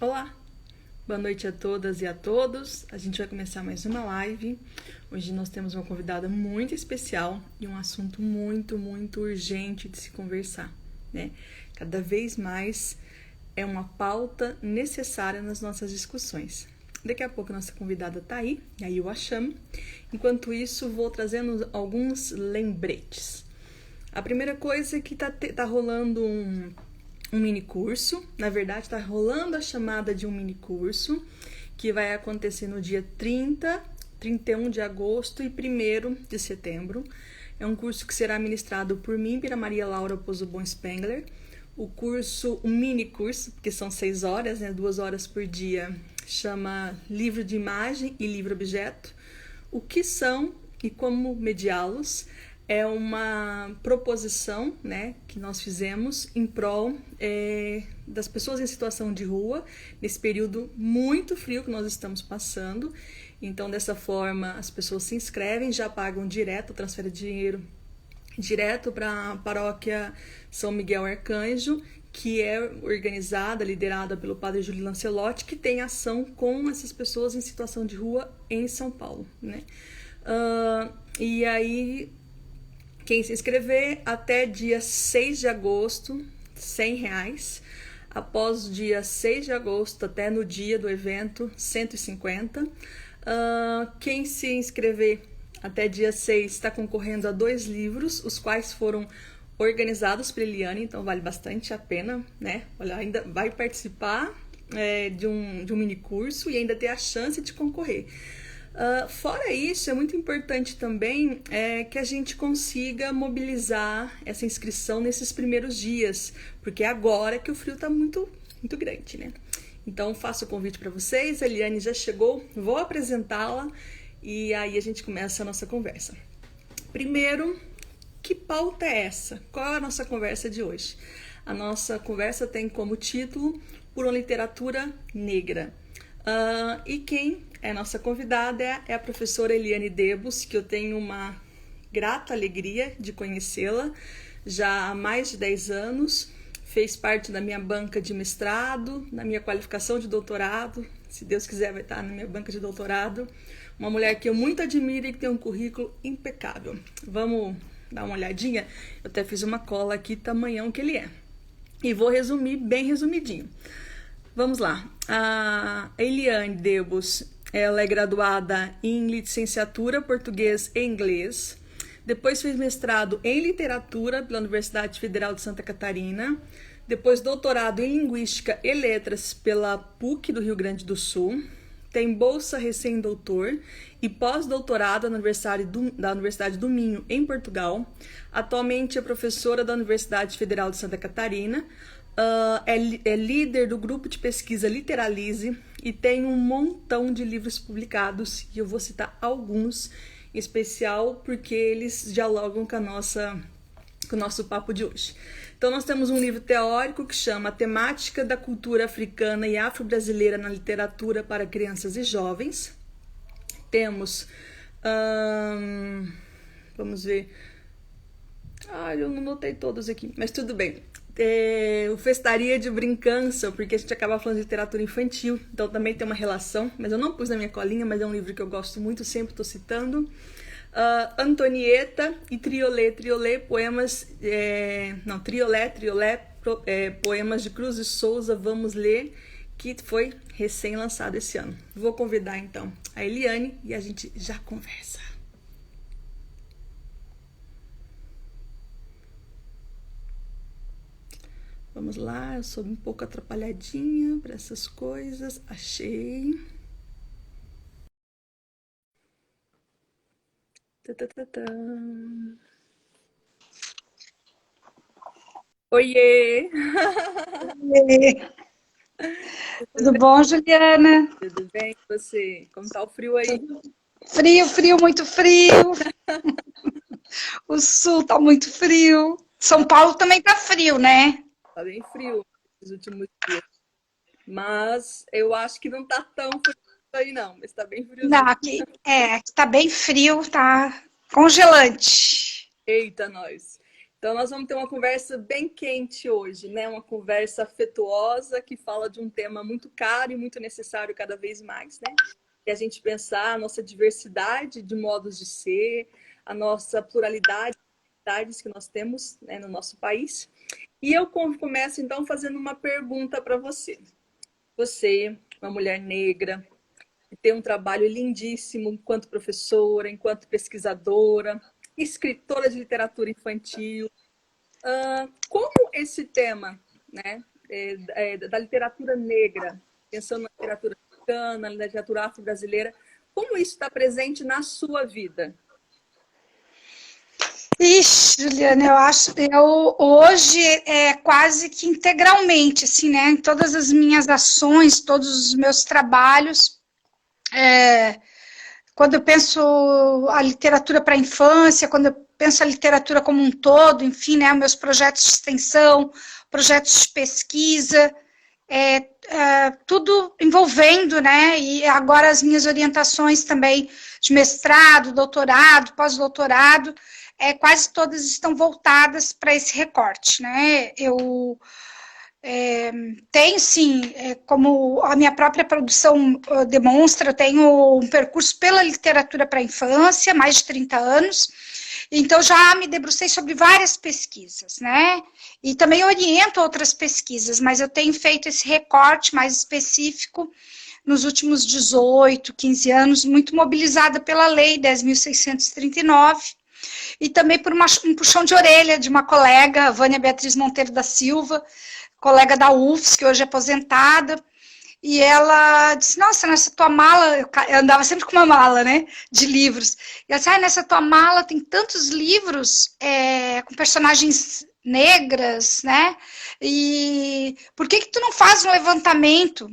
Olá, boa noite a todas e a todos. A gente vai começar mais uma live. Hoje nós temos uma convidada muito especial e um assunto muito urgente de se conversar, né? Cada vez mais é uma pauta necessária nas nossas discussões. Daqui a pouco a nossa convidada tá aí, e aí eu a chamo. Enquanto isso, vou trazendo alguns lembretes. A primeira coisa é que tá rolando um mini curso. Na verdade, está rolando a chamada de um mini curso que vai acontecer no dia 30, 31 de agosto e 1º de setembro. É um curso que será ministrado por mim, Pira Maria Laura Pozobon Spengler. O mini curso, porque são 6 horas, né, 2 horas por dia, chama Livro de Imagem e Livro Objeto. O que são e como mediá-los? É uma proposição, né, que nós fizemos em prol das pessoas em situação de rua, nesse período muito frio que nós estamos passando. Então, dessa forma, as pessoas se inscrevem, já pagam direto, transferem dinheiro direto para a paróquia São Miguel Arcanjo, que é organizada, liderada pelo padre Júlio Lancelotti, que tem ação com essas pessoas em situação de rua em São Paulo, né? E aí, quem se inscrever até dia 6 de agosto, R$100. Após o dia 6 de agosto, até no dia do evento, 150. Quem se inscrever até dia 6 está concorrendo a 2 livros, os quais foram organizados pela Eliane, então vale bastante a pena, né? Olha, ainda vai participar de um mini curso e ainda ter a chance de concorrer. Fora isso, é muito importante também que a gente consiga mobilizar essa inscrição nesses primeiros dias, porque é agora que o frio está muito grande, né? Então, faço o convite para vocês. A Eliane já chegou, vou apresentá-la e aí a gente começa a nossa conversa. Primeiro, que pauta é essa? Qual é a nossa conversa de hoje? A nossa conversa tem como título Por uma Literatura Negra. E quem é a nossa convidada é a professora Eliane Debus, que eu tenho uma grata alegria de conhecê-la já há mais de 10 anos. Fez parte da minha banca de mestrado, na minha qualificação de doutorado. Se Deus quiser, vai estar na minha banca de doutorado. Uma mulher que eu muito admiro e que tem um currículo impecável. Vamos dar uma olhadinha? Eu até fiz uma cola aqui, tamanhão que ele é. E vou resumir bem resumidinho. Vamos lá. A Eliane Debus, ela é graduada em licenciatura português e inglês. Depois fez mestrado em literatura pela Universidade Federal de Santa Catarina. Depois doutorado em linguística e letras pela PUC do Rio Grande do Sul. Tem bolsa recém-doutor e pós-doutorado da Universidade do Minho, em Portugal. Atualmente é professora da Universidade Federal de Santa Catarina. É líder do grupo de pesquisa Literalize e tem um montão de livros publicados, e eu vou citar alguns em especial porque eles dialogam com o nosso papo de hoje. Então, nós temos um livro teórico que chama Temática da Cultura Africana e Afro-Brasileira na Literatura para Crianças e Jovens. Temos, vamos ver, eu não notei todos aqui, mas tudo bem. O Festaria de Brincança, porque a gente acaba falando de literatura infantil, então também tem uma relação, mas eu não pus na minha colinha, mas é um livro que eu gosto muito, sempre estou citando. Antonieta e Triolé, poemas, poemas de Cruz de Souza, vamos ler, que foi recém-lançado esse ano. Vou convidar então a Eliane e a gente já conversa. Vamos lá, eu sou um pouco atrapalhadinha para essas coisas. Achei. Oiê! Tudo bom, Juliana? Tudo bem com você? Como tá o frio aí? Frio, muito frio. O sul tá muito frio. São Paulo também tá frio, né? Tá bem frio nos últimos dias. Mas eu acho que não tá tão frio aí não, mas tá bem Não, friozinho. aqui tá bem frio, tá congelante. Eita, nós. Então, nós vamos ter uma conversa bem quente hoje, né? Uma conversa afetuosa que fala de um tema muito caro e muito necessário cada vez mais, né? Que a gente pensar a nossa diversidade de modos de ser, a nossa pluralidade que nós temos, né, no nosso país. E eu começo, então, fazendo uma pergunta para você. Você, uma mulher negra, que tem um trabalho lindíssimo enquanto professora, enquanto pesquisadora, escritora de literatura infantil. Como esse tema, né, da literatura negra, pensando na literatura africana, na literatura afro-brasileira, como isso está presente na sua vida? Ixi, Juliana, eu hoje quase que integralmente, assim, né, em todas as minhas ações, todos os meus trabalhos, quando eu penso a literatura para a infância, quando eu penso a literatura como um todo, enfim, né, meus projetos de extensão, projetos de pesquisa, tudo envolvendo, né, e agora as minhas orientações também de mestrado, doutorado, pós-doutorado, quase todas estão voltadas para esse recorte, né, eu tenho, sim, como a minha própria produção demonstra, eu tenho um percurso pela literatura para a infância, mais de 30 anos, então já me debrucei sobre várias pesquisas, né, e também oriento outras pesquisas, mas eu tenho feito esse recorte mais específico nos últimos 18, 15 anos, muito mobilizada pela Lei 10.639, e também por um puxão de orelha de uma colega, Vânia Beatriz Monteiro da Silva, colega da UFSC, que hoje é aposentada, e ela disse, nossa, nessa tua mala, eu andava sempre com uma mala, né, de livros, e ela disse, nessa tua mala tem tantos livros com personagens negras, né, e por que tu não faz um levantamento?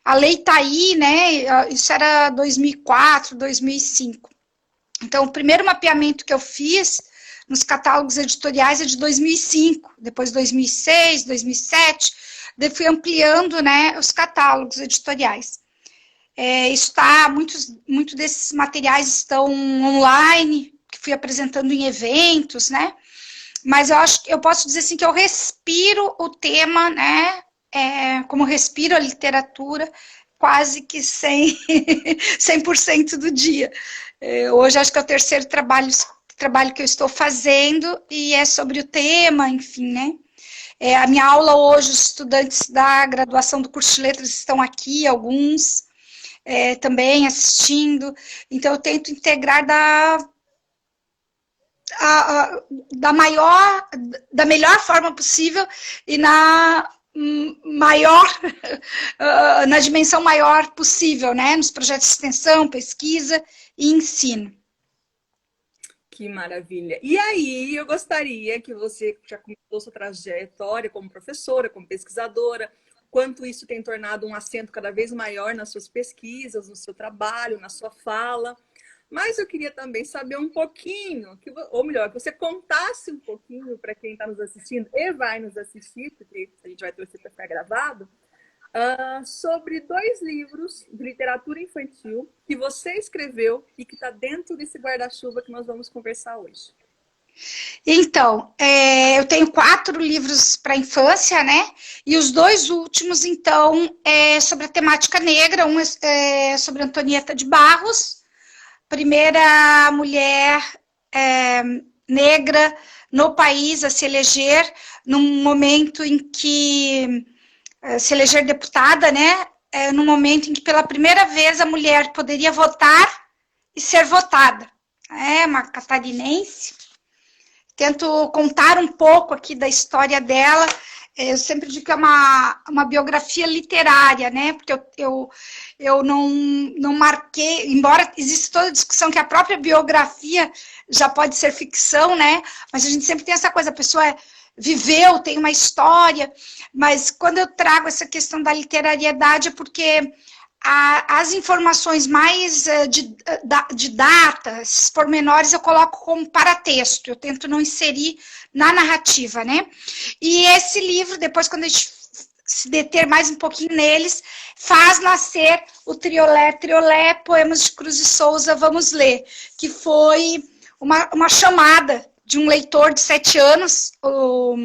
A lei tá aí, né, isso era 2004, 2005. Então, o primeiro mapeamento que eu fiz nos catálogos editoriais é de 2005, depois 2006, 2007, daí fui ampliando, né, os catálogos editoriais. Muitos desses materiais estão online, que fui apresentando em eventos, né, mas eu posso dizer assim que eu respiro o tema, né, como respiro a literatura, quase que 100% do dia. Hoje acho que é o terceiro trabalho que eu estou fazendo, e é sobre o tema, enfim, né? A minha aula hoje, os estudantes da graduação do curso de letras estão aqui, alguns também assistindo, então eu tento integrar da melhor forma possível e na dimensão maior possível, né? Nos projetos de extensão, pesquisa e ensino. Que maravilha. E aí, eu gostaria que você já comentou sua trajetória como professora, como pesquisadora, quanto isso tem tornado um acento cada vez maior nas suas pesquisas, no seu trabalho, na sua fala. Mas eu queria também saber um pouquinho, ou melhor, que você contasse um pouquinho para quem está nos assistindo e vai nos assistir, porque a gente vai torcer para ficar gravado, sobre 2 livros de literatura infantil que você escreveu e que está dentro desse guarda-chuva que nós vamos conversar hoje. Então, eu tenho 4 livros para infância, né? E os 2 últimos, então, sobre a temática negra. Um é sobre Antonieta de Barros, primeira mulher negra no país a se eleger, num momento em que se eleger deputada, né? No momento em que pela primeira vez a mulher poderia votar e ser votada. Uma catarinense. Tento contar um pouco aqui da história dela. Eu sempre digo que é uma biografia literária, né? Porque eu não marquei, embora exista toda a discussão que a própria biografia já pode ser ficção, né? Mas a gente sempre tem essa coisa, a pessoa viveu, tem uma história, mas quando eu trago essa questão da literariedade é porque as informações mais de datas, pormenores, eu coloco como paratexto, eu tento não inserir na narrativa, né? E esse livro, depois quando a gente se deter mais um pouquinho neles, faz nascer o Triolé, Poemas de Cruz e Souza, Vamos Ler, que foi uma chamada de um leitor de 7 anos, o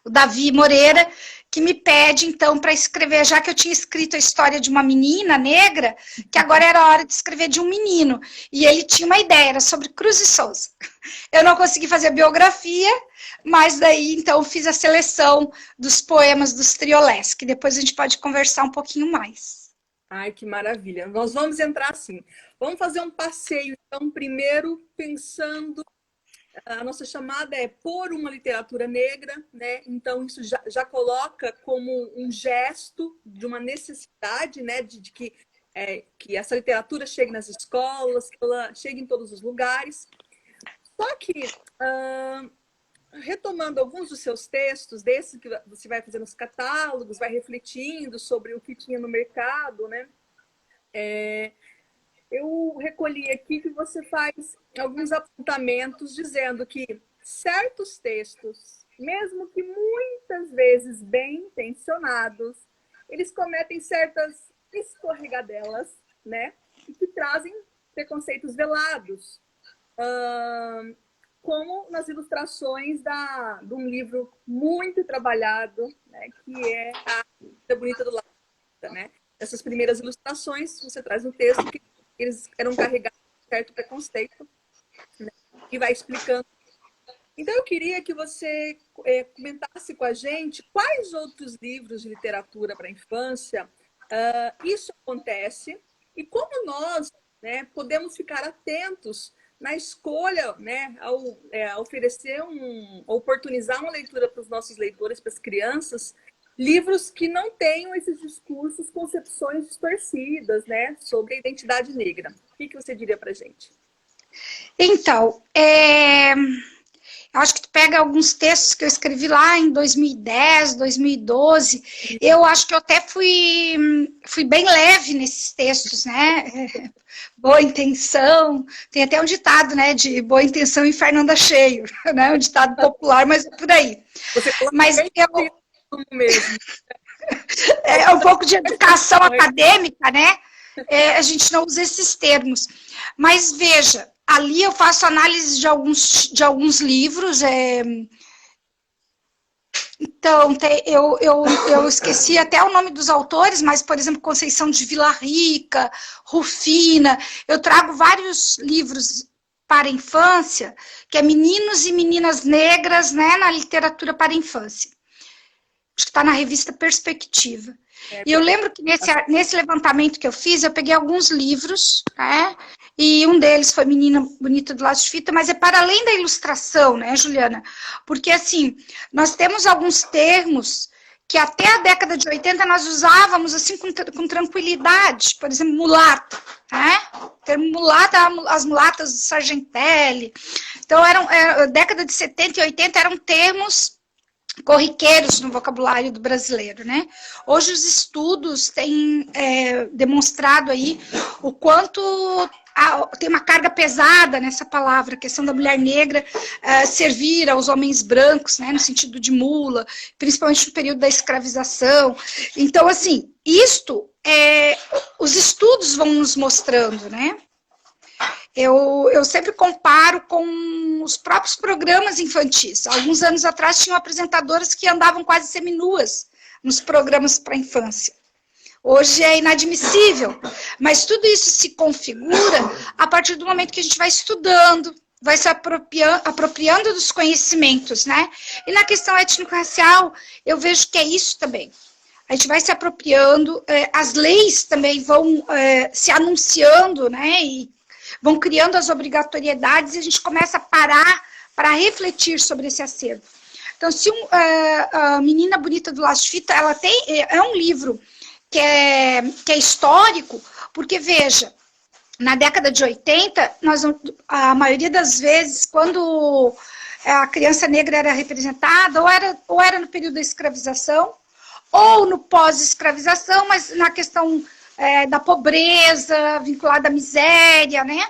Davi Moreira, que me pede, então, para escrever, já que eu tinha escrito a história de uma menina negra, que agora era a hora de escrever de um menino. E ele tinha uma ideia, era sobre Cruz e Souza. Eu não consegui fazer a biografia, mas daí, então, fiz a seleção dos poemas dos Triolés, que depois a gente pode conversar um pouquinho mais. Ai, que maravilha. Nós vamos entrar assim. Vamos fazer um passeio, então, primeiro pensando... A nossa chamada é por uma literatura negra, né? Então isso já coloca como um gesto de uma necessidade, né? De que essa literatura chegue nas escolas, que ela chegue em todos os lugares. Só que, retomando alguns dos seus textos, desses que você vai fazendo os catálogos, vai refletindo sobre o que tinha no mercado, né? Eu recolhi aqui que você faz alguns apontamentos dizendo que certos textos, mesmo que muitas vezes bem intencionados, eles cometem certas escorregadelas, né? E que trazem preconceitos velados, como nas ilustrações de um livro muito trabalhado, né? Que é A Vida Bonita do Lado, né? Essas primeiras ilustrações, você traz no texto que eles eram carregados de certo preconceito, né? E vai explicando. Então, eu queria que você comentasse com a gente quais outros livros de literatura para a infância isso acontece e como nós, né, podemos ficar atentos na escolha, né, ao oferecer oportunizar uma leitura para os nossos leitores, para as crianças, livros que não tenham esses discursos, concepções distorcidas, né, sobre a identidade negra. O que você diria para a gente? Então, eu acho que tu pega alguns textos que eu escrevi lá em 2010, 2012, eu acho que eu até fui bem leve nesses textos, né? Boa intenção, tem até um ditado, né, de boa intenção inferno anda cheio, né? Um ditado popular, mas é por aí. Mas mesmo. É um pouco de educação acadêmica, né? A gente não usa esses termos. Mas veja, ali eu faço análise de alguns livros. Então, eu esqueci até o nome dos autores, mas, por exemplo, Conceição de Vila Rica, Rufina. Eu trago vários livros para a infância, que é Meninos e Meninas Negras, né, na literatura para a infância. Acho que está na revista Perspectiva. E eu lembro que nesse levantamento que eu fiz, eu peguei alguns livros, né? E um deles foi Menina Bonita do Laço de Fita, mas é para além da ilustração, né, Juliana? Porque, assim, nós temos alguns termos que até a década de 80 nós usávamos, assim, com tranquilidade. Por exemplo, mulata, né? O termo mulata, as mulatas do Sargentelli. Então, década de 70 e 80 eram termos corriqueiros no vocabulário do brasileiro, né? Hoje os estudos têm demonstrado aí o quanto tem uma carga pesada nessa palavra, a questão da mulher negra servir aos homens brancos, né, no sentido de mula, principalmente no período da escravização. Então, assim, os estudos vão nos mostrando, né? Eu sempre comparo com os próprios programas infantis. Alguns anos atrás tinham apresentadoras que andavam quase seminuas nos programas para a infância. Hoje é inadmissível, mas tudo isso se configura a partir do momento que a gente vai estudando, vai se apropriando dos conhecimentos, né? E na questão étnico-racial, eu vejo que é isso também. A gente vai se apropriando, as leis também vão se anunciando, né? E vão criando as obrigatoriedades e a gente começa a parar para refletir sobre esse acervo. Então, se a Menina Bonita do Laço de Fita, ela é um livro que é histórico, porque, veja, na década de 80, a maioria das vezes, quando a criança negra era representada, ou era no período da escravização, ou no pós-escravização, mas na questão da pobreza, vinculada à miséria, né?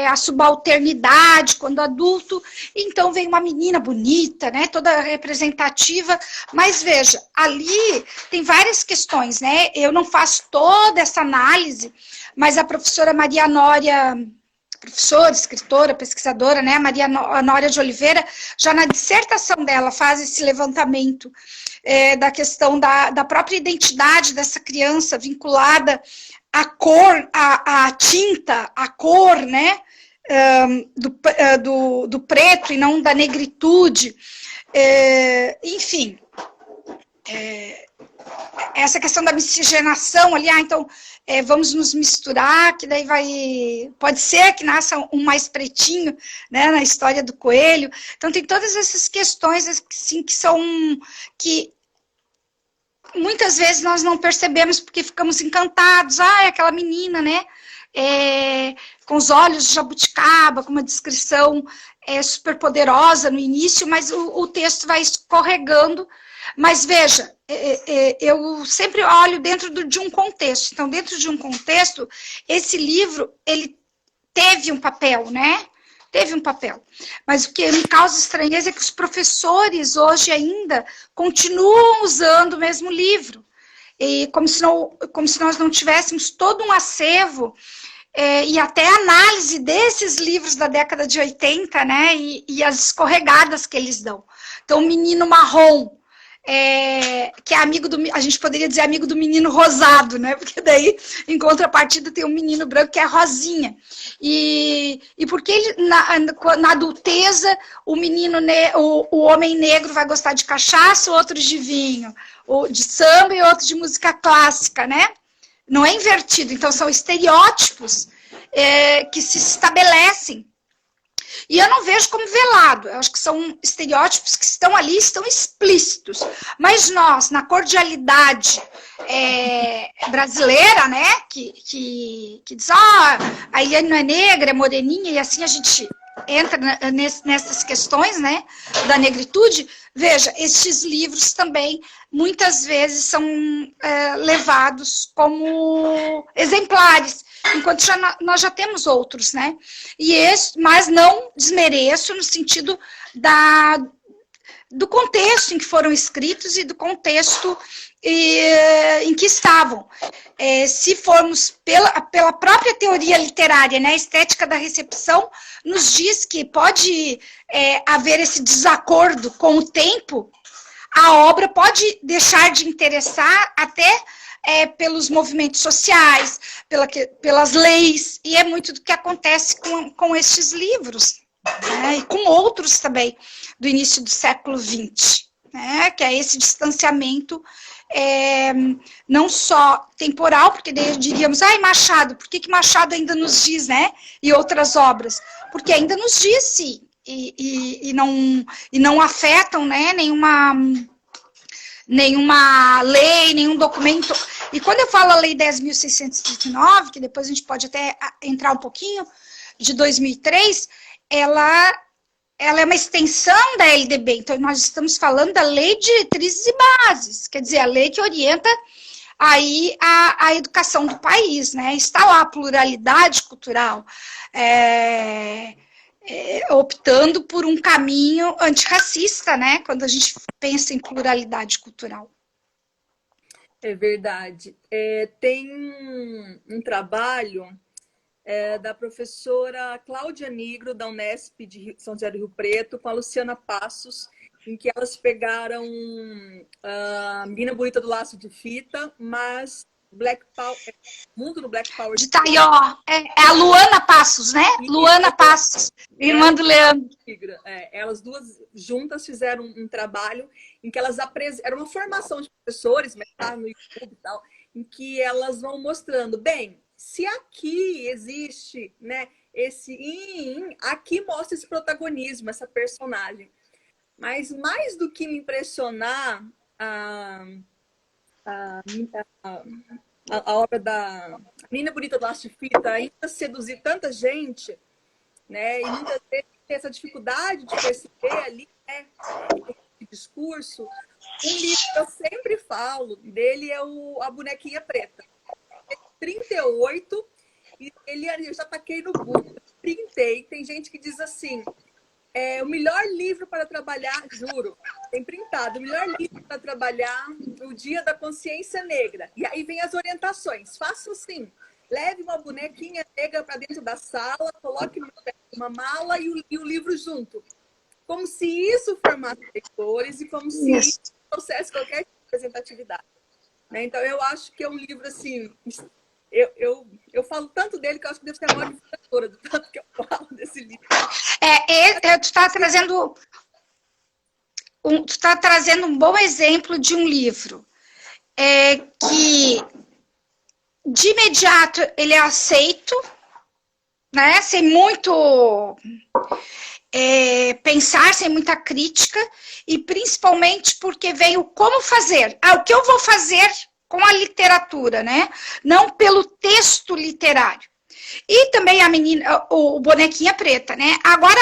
A subalternidade, quando adulto. Então vem uma menina bonita, né? Toda representativa. Mas veja, ali tem várias questões, né? Eu não faço toda essa análise, mas a professora Maria Nória, professora, escritora, pesquisadora, né, Maria Nória de Oliveira, já na dissertação dela faz esse levantamento da questão da própria identidade dessa criança vinculada à cor, à tinta, à cor, né, do preto e não da negritude, enfim, essa questão da miscigenação ali, então vamos nos misturar, que daí pode ser que nasça um mais pretinho, né, na história do coelho. Então tem todas essas questões assim, que muitas vezes nós não percebemos porque ficamos encantados, é aquela menina, né, com os olhos de jabuticaba, com uma descrição super poderosa no início, mas o texto vai escorregando. Mas veja, eu sempre olho dentro de um contexto. Então, dentro de um contexto, esse livro, ele teve um papel, né? Teve um papel. Mas o que me causa estranheza é que os professores hoje ainda continuam usando o mesmo livro. E como se nós não tivéssemos todo um acervo e até análise desses livros da década de 80, né? E as escorregadas que eles dão. Então, o Menino Marrom, que é amigo a gente poderia dizer amigo do menino rosado, né? Porque daí, em contrapartida, tem um menino branco que é rosinha. E porque ele, na adulteza, o homem negro vai gostar de cachaça, outro de vinho, de samba e outro de música clássica, né? Não é invertido, então são estereótipos que se estabelecem. E eu não vejo como velado, eu acho que são estereótipos que estão ali, estão explícitos. Mas nós, na cordialidade brasileira, né, que diz, a Eliane não é negra, é moreninha, e assim a gente entra nessas questões, né, da negritude, veja, estes livros também, muitas vezes, são levados como exemplares, enquanto nós já temos outros, né? Mas não desmereço no sentido do contexto em que foram escritos e do contexto em que estavam. Se formos pela própria teoria literária, né, a estética da recepção nos diz que pode haver esse desacordo com o tempo, a obra pode deixar de interessar até pelos movimentos sociais, pelas leis, e é muito do que acontece com estes livros, né, e com outros também, do início do século XX, né, que é esse distanciamento não só temporal, porque daí diríamos, Machado, por que Machado ainda nos diz, né, e outras obras? Porque ainda nos diz, sim, e não afetam, né, nenhuma lei, nenhum documento. E quando eu falo a Lei 10.639, que depois a gente pode até entrar um pouquinho, de 2003, ela é uma extensão da LDB, então nós estamos falando da Lei de Diretrizes e Bases, quer dizer, a lei que orienta aí a educação do país, né? Está lá a pluralidade cultural, optando por um caminho antirracista, né? Quando a gente pensa em pluralidade cultural. É verdade. Tem um trabalho da professora Cláudia Nigro, da Unesp de São José do Rio Preto, com a Luciana Passos, em que elas pegaram a Menina Bonita do Laço de Fita, mas Black Power, Mundo do Black Power. De Taió, é a Luana Passos, né? Luana Passos, irmã do Leandro. Elas duas juntas fizeram um trabalho em que elas apresentam, era uma formação de professores, mas tá no YouTube e tal, em que elas vão mostrando, bem, se aqui existe, né, aqui mostra esse protagonismo, essa personagem. Mas mais do que me impressionar a obra da Menina Bonita do Laço de Fita ainda seduzir tanta gente, né, e muitas vezes ter essa dificuldade de perceber ali, né, esse discurso. Um livro que eu sempre falo dele é A Bonequinha Preta. 38, e eu já taquei no Google, printei. Tem gente que diz assim, o melhor livro para trabalhar, juro, tem printado, o melhor livro para trabalhar o Dia da Consciência Negra. E aí vem as orientações, faça assim, leve uma bonequinha negra para dentro da sala, coloque uma mala e o livro junto. Como se isso formasse leitores e como se isso trouxesse qualquer tipo de representatividade. Né? Então, eu acho que é um livro, assim... Eu falo tanto dele que eu acho que devo ser a maior divulgadora do tanto que eu falo desse livro. Tu está trazendo um bom exemplo de um livro que, de imediato, ele é aceito, né? Sem muito pensar, sem muita crítica, e principalmente porque veio como fazer. O que eu vou fazer com a literatura, né? Não pelo texto literário. E também a menina, o Bonequinha Preta, né? Agora,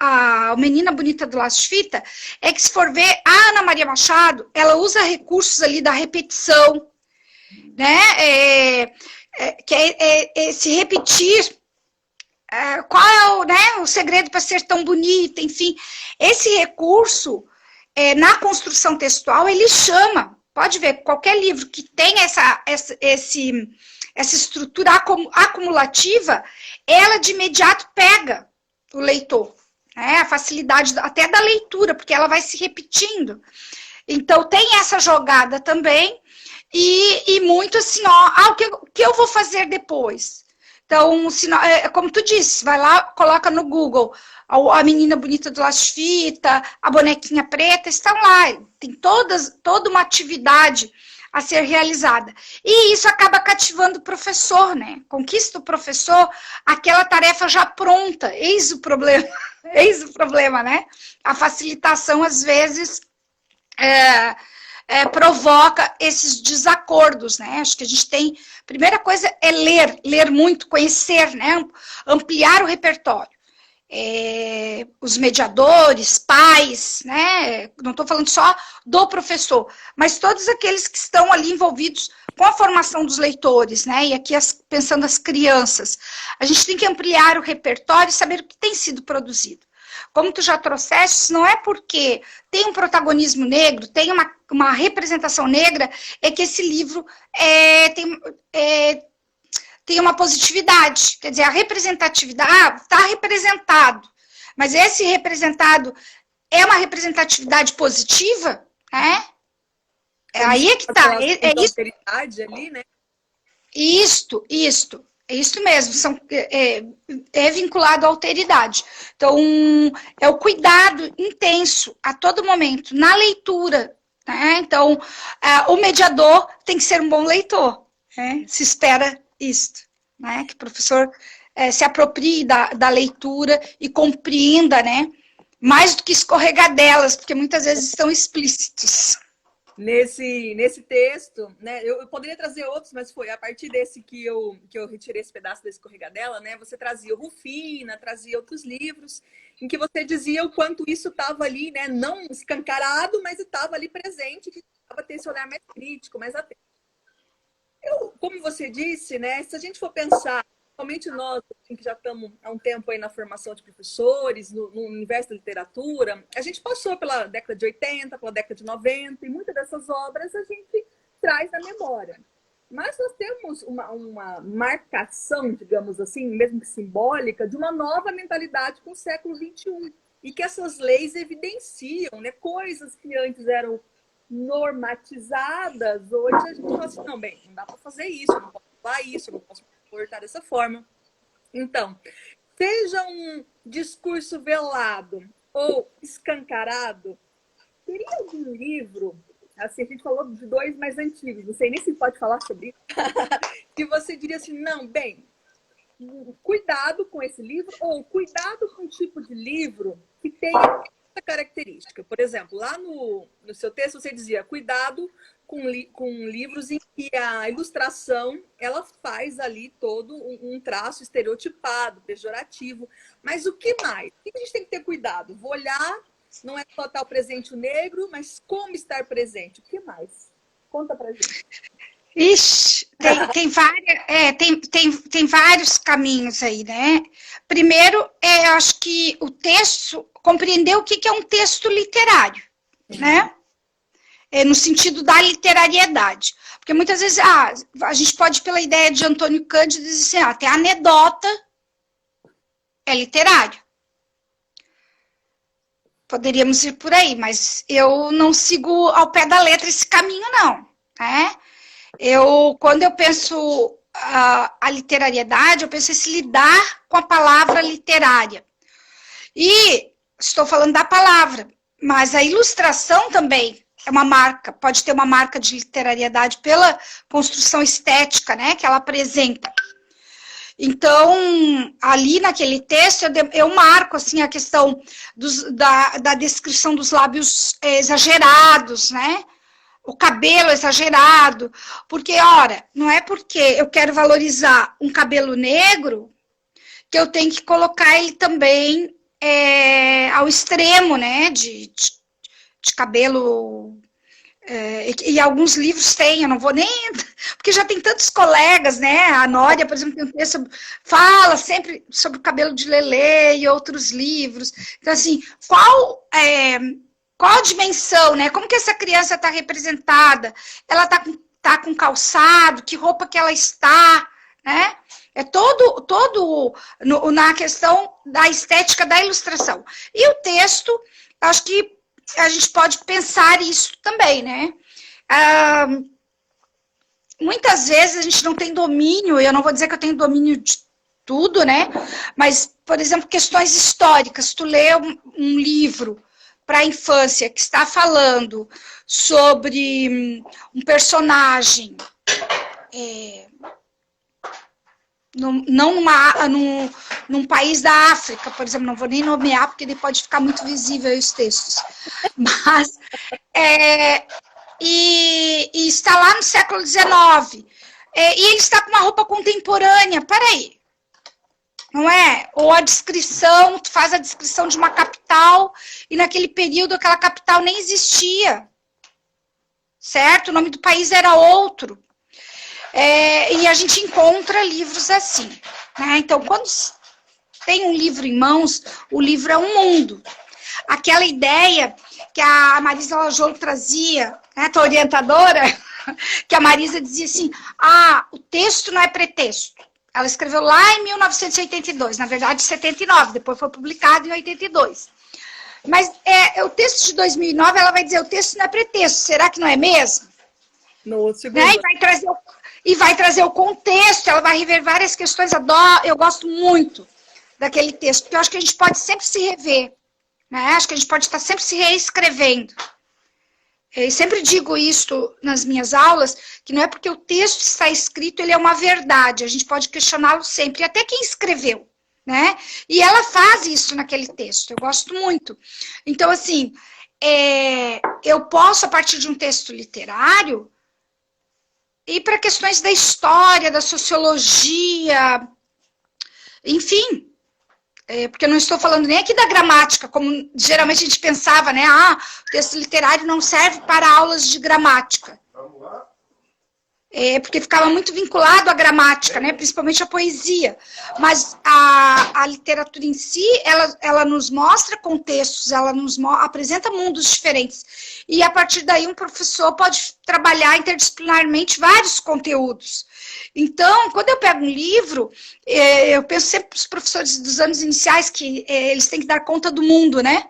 a Menina Bonita do Laço de Fita, é que se for ver, a Ana Maria Machado, ela usa recursos ali da repetição, né? Que é se repetir. Qual é o segredo para ser tão bonita? Enfim, esse recurso, na construção textual, ele chama. Pode ver, qualquer livro que tenha essa estrutura acumulativa, ela de imediato pega o leitor, né? A facilidade até da leitura, porque ela vai se repetindo. Então, tem essa jogada também, e muito assim, o que eu vou fazer depois? Então, como tu disse, vai lá, coloca no Google a Menina Bonita do Laço de Fita, a Bonequinha Preta, estão lá, tem toda uma atividade a ser realizada. E isso acaba cativando o professor, né? Conquista o professor aquela tarefa já pronta. Eis o problema, né? A facilitação, às vezes, provoca esses desacordos, né? Acho que a gente tem... Primeira coisa é ler muito, conhecer, né? Ampliar o repertório. Os mediadores, pais, né? Não estou falando só do professor, mas todos aqueles que estão ali envolvidos com a formação dos leitores, né? E aqui pensando as crianças, a gente tem que ampliar o repertório e saber o que tem sido produzido. Como tu já trouxeste, não é porque tem um protagonismo negro, tem uma representação negra, é que esse livro tem uma positividade. Quer dizer, a representatividade está representado, mas esse representado é uma representatividade positiva, né? Aí é que está. É isso. Ali, né? Isto. É isso mesmo, é vinculado à alteridade. Então, é o cuidado intenso, a todo momento, na leitura. Né? Então, o mediador tem que ser um bom leitor. Né? Se espera isto, né? Que o professor se aproprie da leitura e compreenda, né? Mais do que escorregadelas, porque muitas vezes estão explícitos. Nesse texto, né, eu poderia trazer outros, mas foi a partir desse que eu retirei esse pedaço da escorregadela, né, você trazia o Rufina, trazia outros livros, em que você dizia o quanto isso estava ali, né, não escancarado, mas estava ali presente, que precisava ter esse olhar mais crítico, mais atento. Como você disse, né, se a gente for pensar, principalmente nós, assim, que já estamos há um tempo aí na formação de professores, no universo da literatura, a gente passou pela década de 80, pela década de 90, e muitas dessas obras a gente traz na memória. Mas nós temos uma marcação, digamos assim, mesmo que simbólica, de uma nova mentalidade com o século XXI, e que essas leis evidenciam, né, coisas que antes eram normatizadas, hoje a gente fala assim, não, bem, não dá para fazer isso, eu não posso falar isso, eu não posso comportar dessa forma. Então, seja um discurso velado ou escancarado, teria algum livro, assim, a gente falou de dois mais antigos, não sei nem se pode falar sobre isso, que você diria assim, não, bem, cuidado com esse livro, ou cuidado com um tipo de livro que tenha essa característica. Por exemplo, lá no seu texto você dizia, cuidado com livros em que a ilustração ela faz ali todo um traço estereotipado, pejorativo. Mas o que mais? O que a gente tem que ter cuidado? Vou olhar, não é só estar o presente o negro, mas como estar presente. O que mais? Conta pra gente. Ixi, tem vários caminhos aí, né? Primeiro, eu acho que o texto, compreender o que é um texto literário, né? No sentido da literariedade. Porque muitas vezes, a gente pode, pela ideia de Antônio Cândido, dizer assim, até a anedota é literário. Poderíamos ir por aí, mas eu não sigo ao pé da letra esse caminho, não. Né? Quando eu penso a literariedade, eu penso em se lidar com a palavra literária. E estou falando da palavra, mas a ilustração também é uma marca, pode ter uma marca de literariedade pela construção estética, né, que ela apresenta. Então, ali naquele texto, eu marco assim, a questão da descrição dos lábios exagerados, né? O cabelo exagerado. Porque, ora, não é porque eu quero valorizar um cabelo negro que eu tenho que colocar ele também ao extremo, né? De cabelo... e alguns livros têm, eu não vou nem... Porque já tem tantos colegas, né? A Nória, por exemplo, tem um texto, fala sempre sobre o cabelo de Lelê e outros livros. Então, assim, qual a dimensão, né? Como que essa criança está representada? Ela tá com calçado? Que roupa que ela está? Né? É todo na questão da estética da ilustração. E o texto, acho que a gente pode pensar isso também, né? Muitas vezes a gente não tem domínio, eu não vou dizer que eu tenho domínio de tudo, né? Mas, por exemplo, questões históricas. Tu lê um livro para a infância que está falando sobre um personagem, num país da África, por exemplo, não vou nem nomear, porque ele pode ficar muito visível aí os textos. Mas, e está lá no século XIX, e ele está com uma roupa contemporânea, peraí, não é? Ou a descrição, tu faz a descrição de uma capital, e naquele período aquela capital nem existia, certo? O nome do país era outro. E a gente encontra livros assim. Né? Então, quando tem um livro em mãos, o livro é um mundo. Aquela ideia que a Marisa Lajolo trazia, né, a orientadora, que a Marisa dizia assim, o texto não é pretexto. Ela escreveu lá em 1982, na verdade, 79, depois foi publicado em 82. Mas o texto de 2009, ela vai dizer, o texto não é pretexto, será que não é mesmo? No outro segundo. Né? E vai trazer o contexto, ela vai rever várias questões, eu gosto muito daquele texto, porque eu acho que a gente pode sempre se rever, né? Acho que a gente pode estar sempre se reescrevendo. Eu sempre digo isso nas minhas aulas, que não é porque o texto está escrito, ele é uma verdade, a gente pode questioná-lo sempre, e até quem escreveu, né? E ela faz isso naquele texto, eu gosto muito. Então, assim, eu posso, a partir de um texto literário, ir para questões da história, da sociologia, enfim, porque eu não estou falando nem aqui da gramática, como geralmente a gente pensava, né? O texto literário não serve para aulas de gramática. Vamos lá. Porque ficava muito vinculado à gramática, né? Principalmente à poesia. Mas a literatura em si, ela nos mostra contextos, ela nos apresenta mundos diferentes. E a partir daí um professor pode trabalhar interdisciplinarmente vários conteúdos. Então, quando eu pego um livro, eu penso sempre para os professores dos anos iniciais que eles têm que dar conta do mundo, né?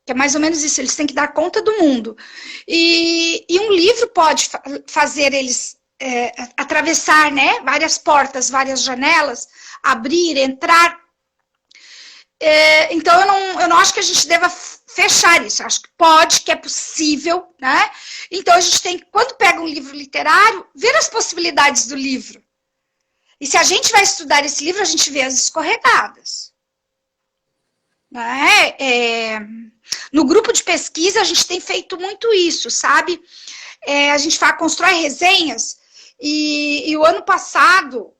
Que é mais ou menos isso, eles têm que dar conta do mundo. E um livro pode fazer eles atravessar, né, várias portas, várias janelas, abrir, entrar. Então, eu não acho que a gente deva fechar isso. Acho que pode, que é possível, né? Então, a gente tem que, quando pega um livro literário, ver as possibilidades do livro. E se a gente vai estudar esse livro, a gente vê as escorregadas. Né? No grupo de pesquisa, a gente tem feito muito isso, sabe? A gente constrói resenhas, e o ano passado,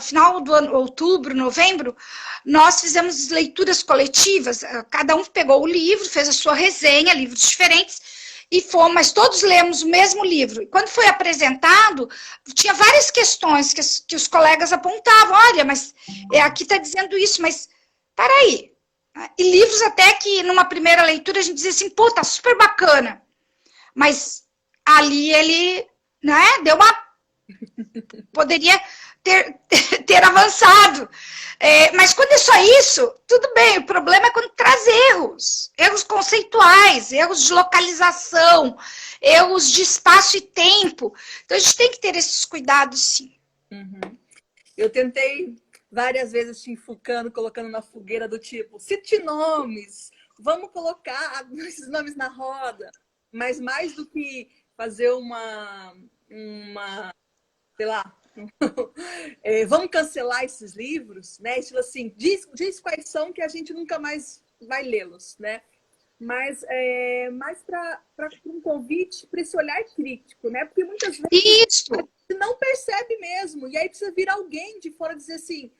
final do ano, outubro, novembro, nós fizemos leituras coletivas, cada um pegou o livro, fez a sua resenha, livros diferentes, mas todos lemos o mesmo livro. E quando foi apresentado, tinha várias questões que os colegas apontavam, olha, mas aqui está dizendo isso, mas peraí. E livros até que, numa primeira leitura, a gente dizia assim, pô, tá super bacana. Mas ali ele né? Poderia ter avançado. Mas quando é só isso, tudo bem. O problema é quando traz erros conceituais, erros de localização, erros de espaço e tempo. Então, a gente tem que ter esses cuidados, sim. Uhum. Eu tentei várias vezes te enfucando, colocando na fogueira do tipo, cite nomes, vamos colocar esses nomes na roda. Mas mais do que fazer uma sei lá, vamos cancelar esses livros, né? Estilo assim, diz quais são que a gente nunca mais vai lê-los, né? Mas mais para um convite para esse olhar crítico, né? Porque muitas vezes Isso. a gente não percebe mesmo, e aí precisa vir alguém de fora dizer assim,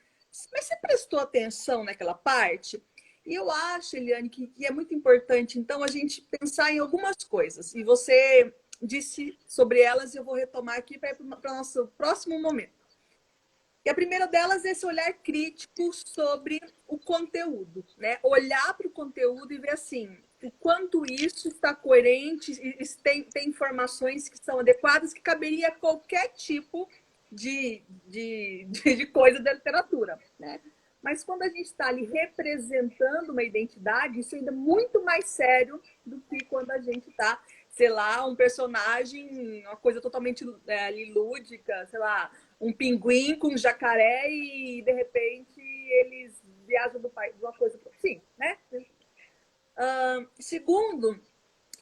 mas você prestou atenção naquela parte? E eu acho, Eliane, que é muito importante, então, a gente pensar em algumas coisas. E você disse sobre elas e eu vou retomar aqui para ir para o nosso próximo momento. E a primeira delas é esse olhar crítico sobre o conteúdo, né? Olhar para o conteúdo e ver assim, o quanto isso está coerente, tem informações que são adequadas, que caberia a qualquer tipo de coisa da literatura, né? Mas quando a gente está ali representando uma identidade, isso ainda é muito mais sério do que quando a gente está, sei lá, um personagem, uma coisa totalmente ali lúdica, sei lá, um pinguim com um jacaré e, de repente, eles viajam do país, de uma coisa para outra. Sim, né? Segundo,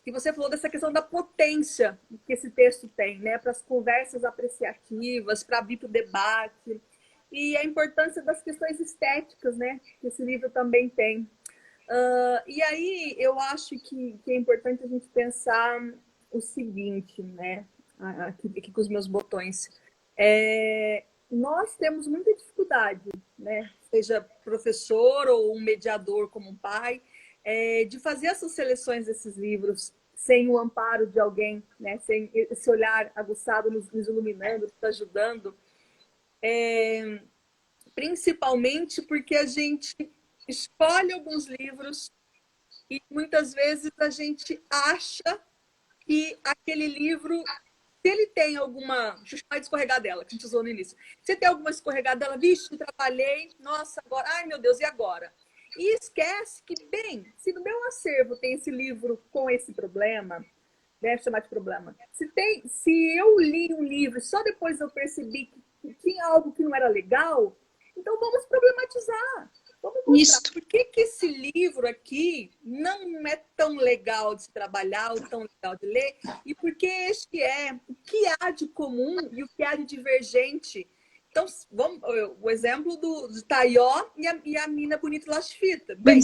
que você falou dessa questão da potência que esse texto tem, né? Para as conversas apreciativas, para abrir para o debate. E a importância das questões estéticas, né? Que esse livro também tem. E aí eu acho que é importante a gente pensar o seguinte, né? Aqui com os meus botões. Nós temos muita dificuldade, né? Seja professor ou um mediador como um pai, de fazer essas seleções desses livros sem o amparo de alguém, né? Sem esse olhar aguçado nos iluminando, nos ajudando. Principalmente porque a gente escolhe alguns livros e muitas vezes a gente acha que aquele livro, se ele tem alguma... Deixa eu chamar de escorregadela, que a gente usou no início. Se tem alguma escorregadela, vixe, trabalhei, nossa, agora, ai meu Deus, e agora? E esquece que, bem, se no meu acervo tem esse livro com esse problema, deve chamar de problema, se eu li um livro e só depois eu percebi que tinha algo que não era legal, então vamos problematizar. Vamos mostrar por que esse livro aqui não é tão legal de se trabalhar, ou tão legal de ler, e por que este é, o que há de comum e o que há de divergente. Então, o exemplo do Taió e a Mina Bonita Lasfita. Bem,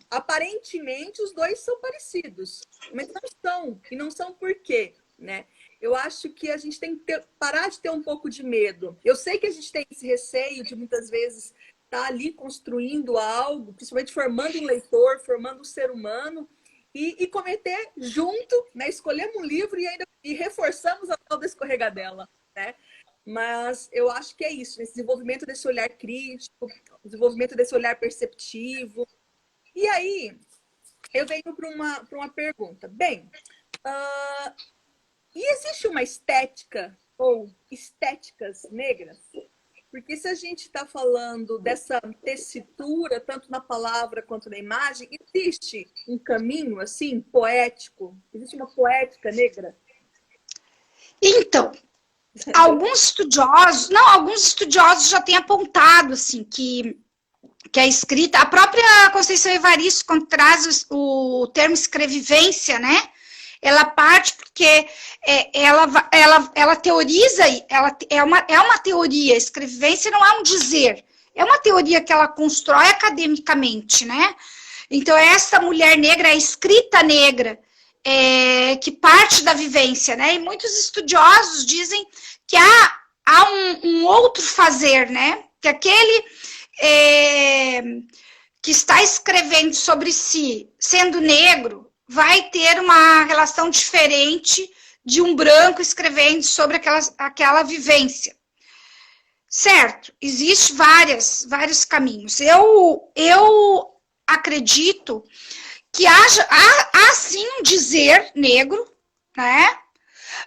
aparentemente os dois são parecidos, mas não são. E não são por quê, né? Eu acho que a gente tem que parar de ter um pouco de medo. Eu sei que a gente tem esse receio de muitas vezes estar ali construindo algo, principalmente formando um leitor, formando um ser humano, e cometer junto, né? Escolhemos um livro e reforçamos a tal da escorregadela, né? Mas eu acho que é isso, esse desenvolvimento desse olhar crítico, desenvolvimento desse olhar perceptivo. E aí, eu venho para uma pergunta. Bem, e existe uma estética ou estéticas negras? Porque se a gente está falando dessa tessitura, tanto na palavra quanto na imagem, existe um caminho, assim, poético? Existe uma poética negra? Então, alguns estudiosos já têm apontado, assim, que a escrita, a própria Conceição Evaristo, quando traz o termo escrevivência, né? Ela parte porque ela teoriza, é uma teoria, escrevivência não é um dizer, é uma teoria que ela constrói academicamente, né? Então, essa mulher negra, a escrita negra, que parte da vivência, né? E muitos estudiosos dizem que há um outro fazer, né? Que aquele que está escrevendo sobre si, sendo negro, vai ter uma relação diferente de um branco escrevendo sobre aquela vivência. Certo, existe vários caminhos. Eu acredito que há sim um dizer negro, né?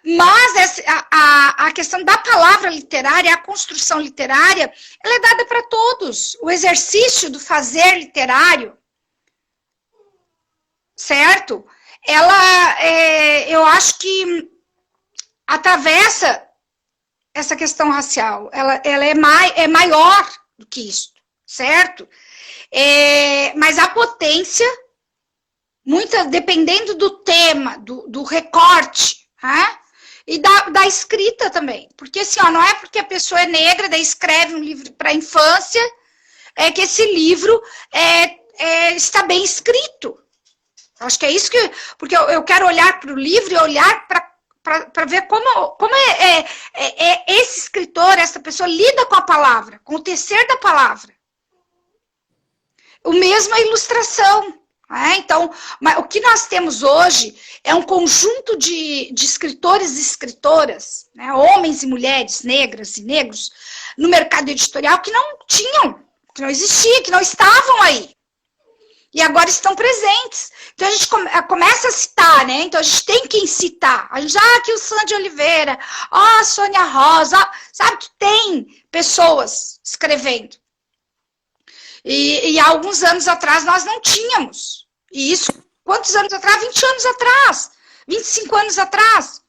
Mas a questão da palavra literária, a construção literária, ela é dada para todos. O exercício do fazer literário, certo? Eu acho que atravessa essa questão racial. Ela é maior do que isso, certo? Mas a potência, dependendo do tema, do recorte, né? E da escrita também. Porque assim, não é porque a pessoa é negra, daí escreve um livro para a infância, que esse livro está bem escrito. Acho que é isso que... Porque eu quero olhar para o livro e olhar para ver como esse escritor, essa pessoa lida com a palavra, com o tecer da palavra. O mesmo a ilustração. Então, o que nós temos hoje é um conjunto de escritores e escritoras, né, homens e mulheres, negras e negros, no mercado editorial que não tinham, que não existiam, que não estavam aí. E agora estão presentes. Então, a gente começa a citar, né? Então, a gente tem que citar. A gente, aqui o Sandy Oliveira, a Sônia Rosa, sabe que tem pessoas escrevendo. E há alguns anos atrás nós não tínhamos. E isso, quantos anos atrás? 20 anos atrás, 25 anos atrás.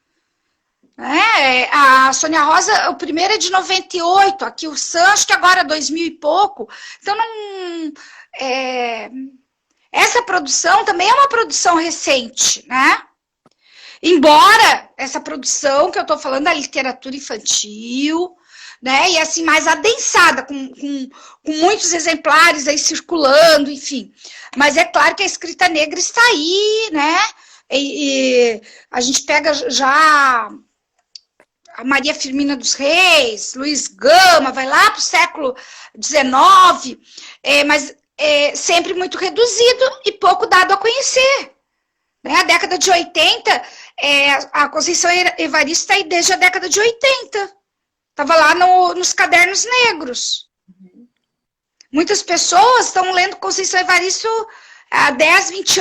A Sônia Rosa, o primeiro é de 98, aqui o Sancho, que agora é 2000 e pouco. Então, essa produção também é uma produção recente, né? Embora essa produção que eu estou falando da literatura infantil, né? E assim, mais adensada, com muitos exemplares aí circulando, enfim. Mas é claro que a escrita negra está aí, né? E a gente pega já a Maria Firmina dos Reis, Luiz Gama, vai lá para o século XIX, mas sempre muito reduzido e pouco dado a conhecer. Né? A década de 80, a Conceição Evaristo está aí desde a década de 80. Estava lá nos cadernos negros. Muitas pessoas estão lendo Conceição Evaristo há 10, 20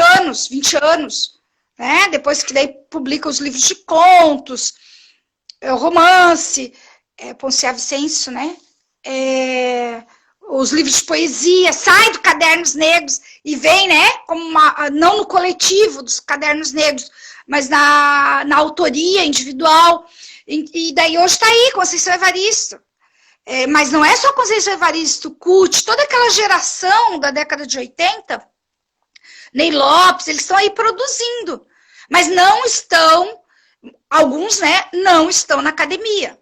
anos. Né? Depois que daí publica os livros de contos, romance, Ponciá Vicêncio, né? Os livros de poesia, sai do Cadernos Negros e vem, né? Como não no coletivo dos Cadernos Negros, mas na autoria individual. E daí hoje está aí, Conceição Evaristo. Mas não é só Conceição Evaristo, Cult, toda aquela geração da década de 80, Ney Lopes, eles estão aí produzindo. Mas não estão, alguns, né, não estão na academia.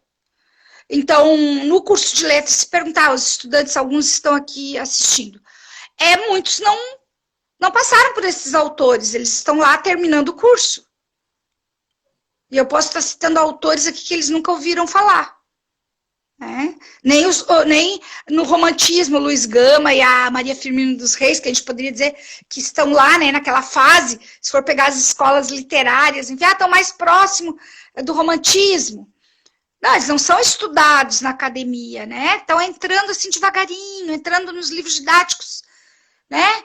Então, no curso de letras, se perguntar aos estudantes, alguns estão aqui assistindo, muitos não passaram por esses autores, eles estão lá terminando o curso. E eu posso estar citando autores aqui que eles nunca ouviram falar. Né? Nem no romantismo, Luiz Gama e a Maria Firmina dos Reis, que a gente poderia dizer que estão lá, né, naquela fase, se for pegar as escolas literárias, enfim, estão mais próximo do romantismo. Não, eles não são estudados na academia, né? Estão entrando assim devagarinho, entrando nos livros didáticos, né?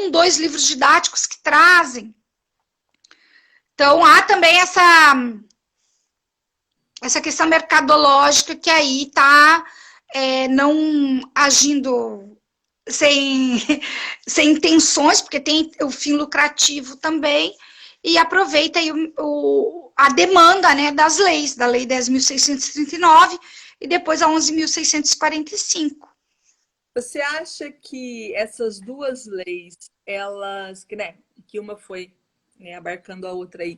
Dois livros didáticos que trazem. Então, há também essa questão mercadológica que aí está não agindo sem intenções, porque tem o fim lucrativo também, e aproveita aí a demanda, né, das leis, da Lei 10.639 e depois a 11.645. Você acha que essas duas leis, elas, que uma foi, né, abarcando a outra aí,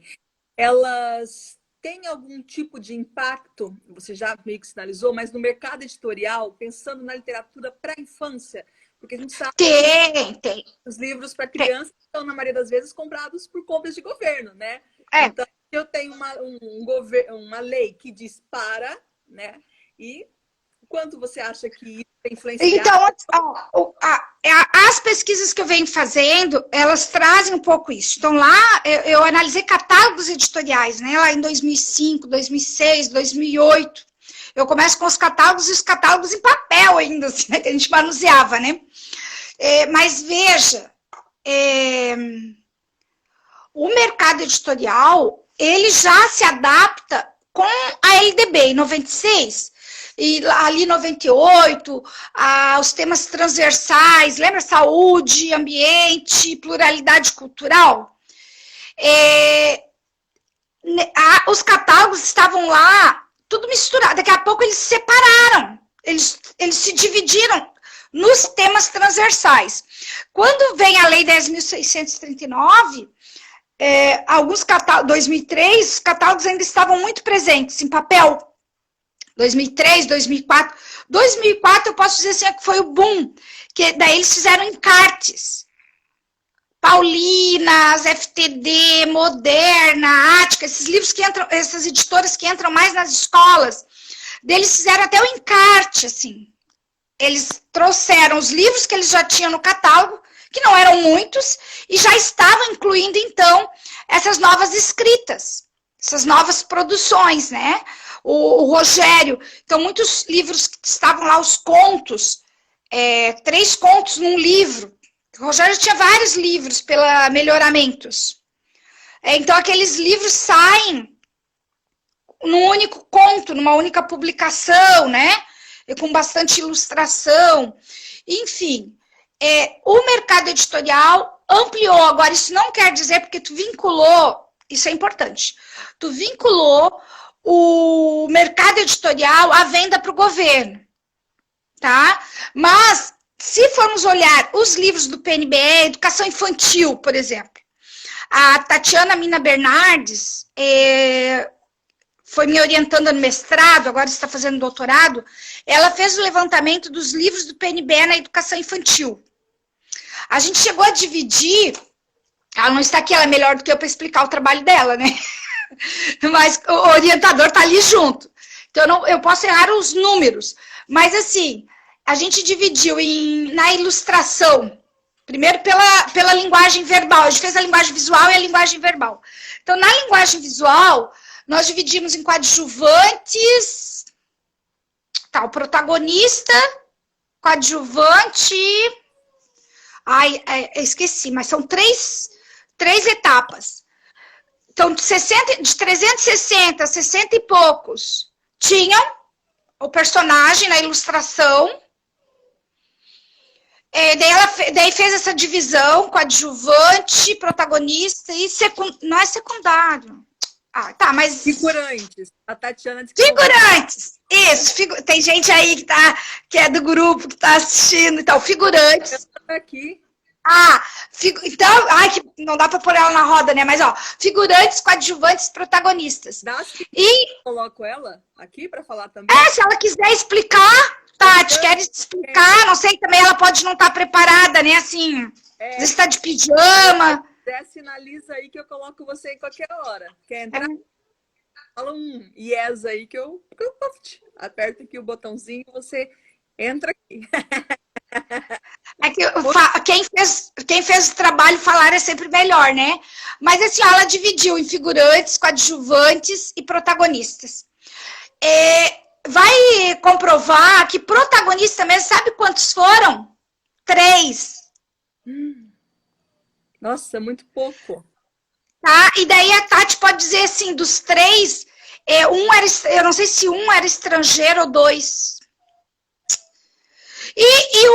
elas têm algum tipo de impacto, você já meio que sinalizou, mas no mercado editorial, pensando na literatura para a infância? Porque a gente sabe que os livros para crianças são, na maioria das vezes, comprados por compras de governo, né? Então, eu tenho uma lei que dispara, né? E quanto você acha que isso tem influenciado? Então, as pesquisas que eu venho fazendo, elas trazem um pouco isso. Então, lá, eu analisei catálogos editoriais, né? Lá em 2005, 2006, 2008. Eu começo com os catálogos e os catálogos em papel ainda, assim, né? Que a gente manuseava, né? Mas veja, o mercado editorial, ele já se adapta com a LDB em 96, e ali 98, os temas transversais, lembra? Saúde, ambiente, pluralidade cultural. Os catálogos estavam lá, tudo misturado. Daqui a pouco eles se separaram, eles se dividiram nos temas transversais. Quando vem a Lei 10.639, alguns catálogos, 2003, os catálogos ainda estavam muito presentes em papel. 2003, 2004. 2004 eu posso dizer assim, que foi o boom, que daí eles fizeram encartes. Paulinas, FTD, Moderna, Ática, esses livros que entram, essas editoras que entram mais nas escolas, eles fizeram até o encarte, assim. Eles trouxeram os livros que eles já tinham no catálogo, que não eram muitos, e já estavam incluindo, então, essas novas escritas, essas novas produções, né? O Rogério, então, muitos livros que estavam lá, os contos, 3 contos num livro. O Rogério tinha vários livros pela Melhoramentos. Então, aqueles livros saem num único conto, numa única publicação, né? E com bastante ilustração. Enfim, o mercado editorial ampliou. Agora, isso não quer dizer, porque tu vinculou, isso é importante, tu vinculou o mercado editorial à venda para o governo, tá? Mas, se formos olhar os livros do PNBE, Educação Infantil, por exemplo, a Tatiana Mina Bernardes foi me orientando no mestrado, agora está fazendo doutorado, ela fez o levantamento dos livros do PNBE na educação infantil. A gente chegou a dividir, ela não está aqui, ela é melhor do que eu para explicar o trabalho dela, né? Mas o orientador está ali junto. Então, eu posso errar os números. Mas, assim, a gente dividiu na ilustração, primeiro pela linguagem verbal. A gente fez a linguagem visual e a linguagem verbal. Então, na linguagem visual, nós dividimos em coadjuvantes, o protagonista, coadjuvante... esqueci, mas são três etapas. Então, de 360 a 60 e poucos tinham o personagem na ilustração. Daí fez essa divisão, coadjuvante, protagonista e não é secundário. Mas... Figurantes. A Tatiana disse Figurantes. Isso, tem gente aí que é do grupo, que está assistindo. Então, figurantes. Aqui. Então, que não dá para pôr ela na roda, né? Mas, figurantes, coadjuvantes, protagonistas. Coloco ela aqui para falar também? Se ela quiser explicar, Tati, quer explicar, não sei, também ela pode não estar preparada, né? Assim, às vezes está de pijama. Se quiser, sinaliza aí que eu coloco você em qualquer hora. Quer entrar? Fala um yes aí que eu aperto aqui o botãozinho e você entra aqui. Quem fez o trabalho falar é sempre melhor, né? Mas assim, ela dividiu em figurantes, coadjuvantes e protagonistas. Vai comprovar que protagonista mesmo, sabe quantos foram? 3. Nossa, muito pouco. Tá? E daí a Tati pode dizer assim, dos 3, eu não sei se um era estrangeiro ou 2. E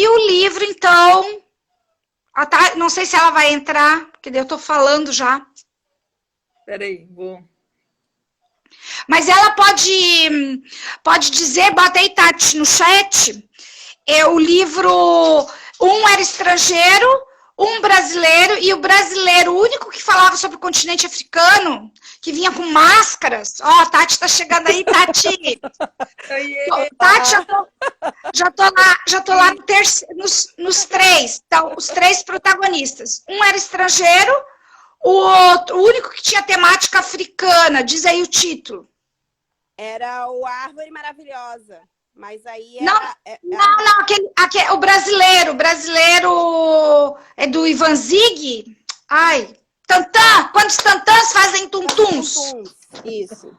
o livro, então, não sei se ela vai entrar, porque daí eu tô falando já. Peraí, vou... Mas ela pode dizer, bota aí, Tati, no chat, o livro, um era estrangeiro, um brasileiro, e o brasileiro, o único que falava sobre o continente africano, que vinha com máscaras. A Tati tá chegando aí, Tati. Tati, já tô lá nos 3. Então, os 3 protagonistas. Um era estrangeiro, o único que tinha temática africana. Diz aí o título. Era o Árvore Maravilhosa. Mas aí era... Não, o brasileiro. O brasileiro é do Ivan Zig. Tantã! Quantos tantãs fazem tuntuns? Isso.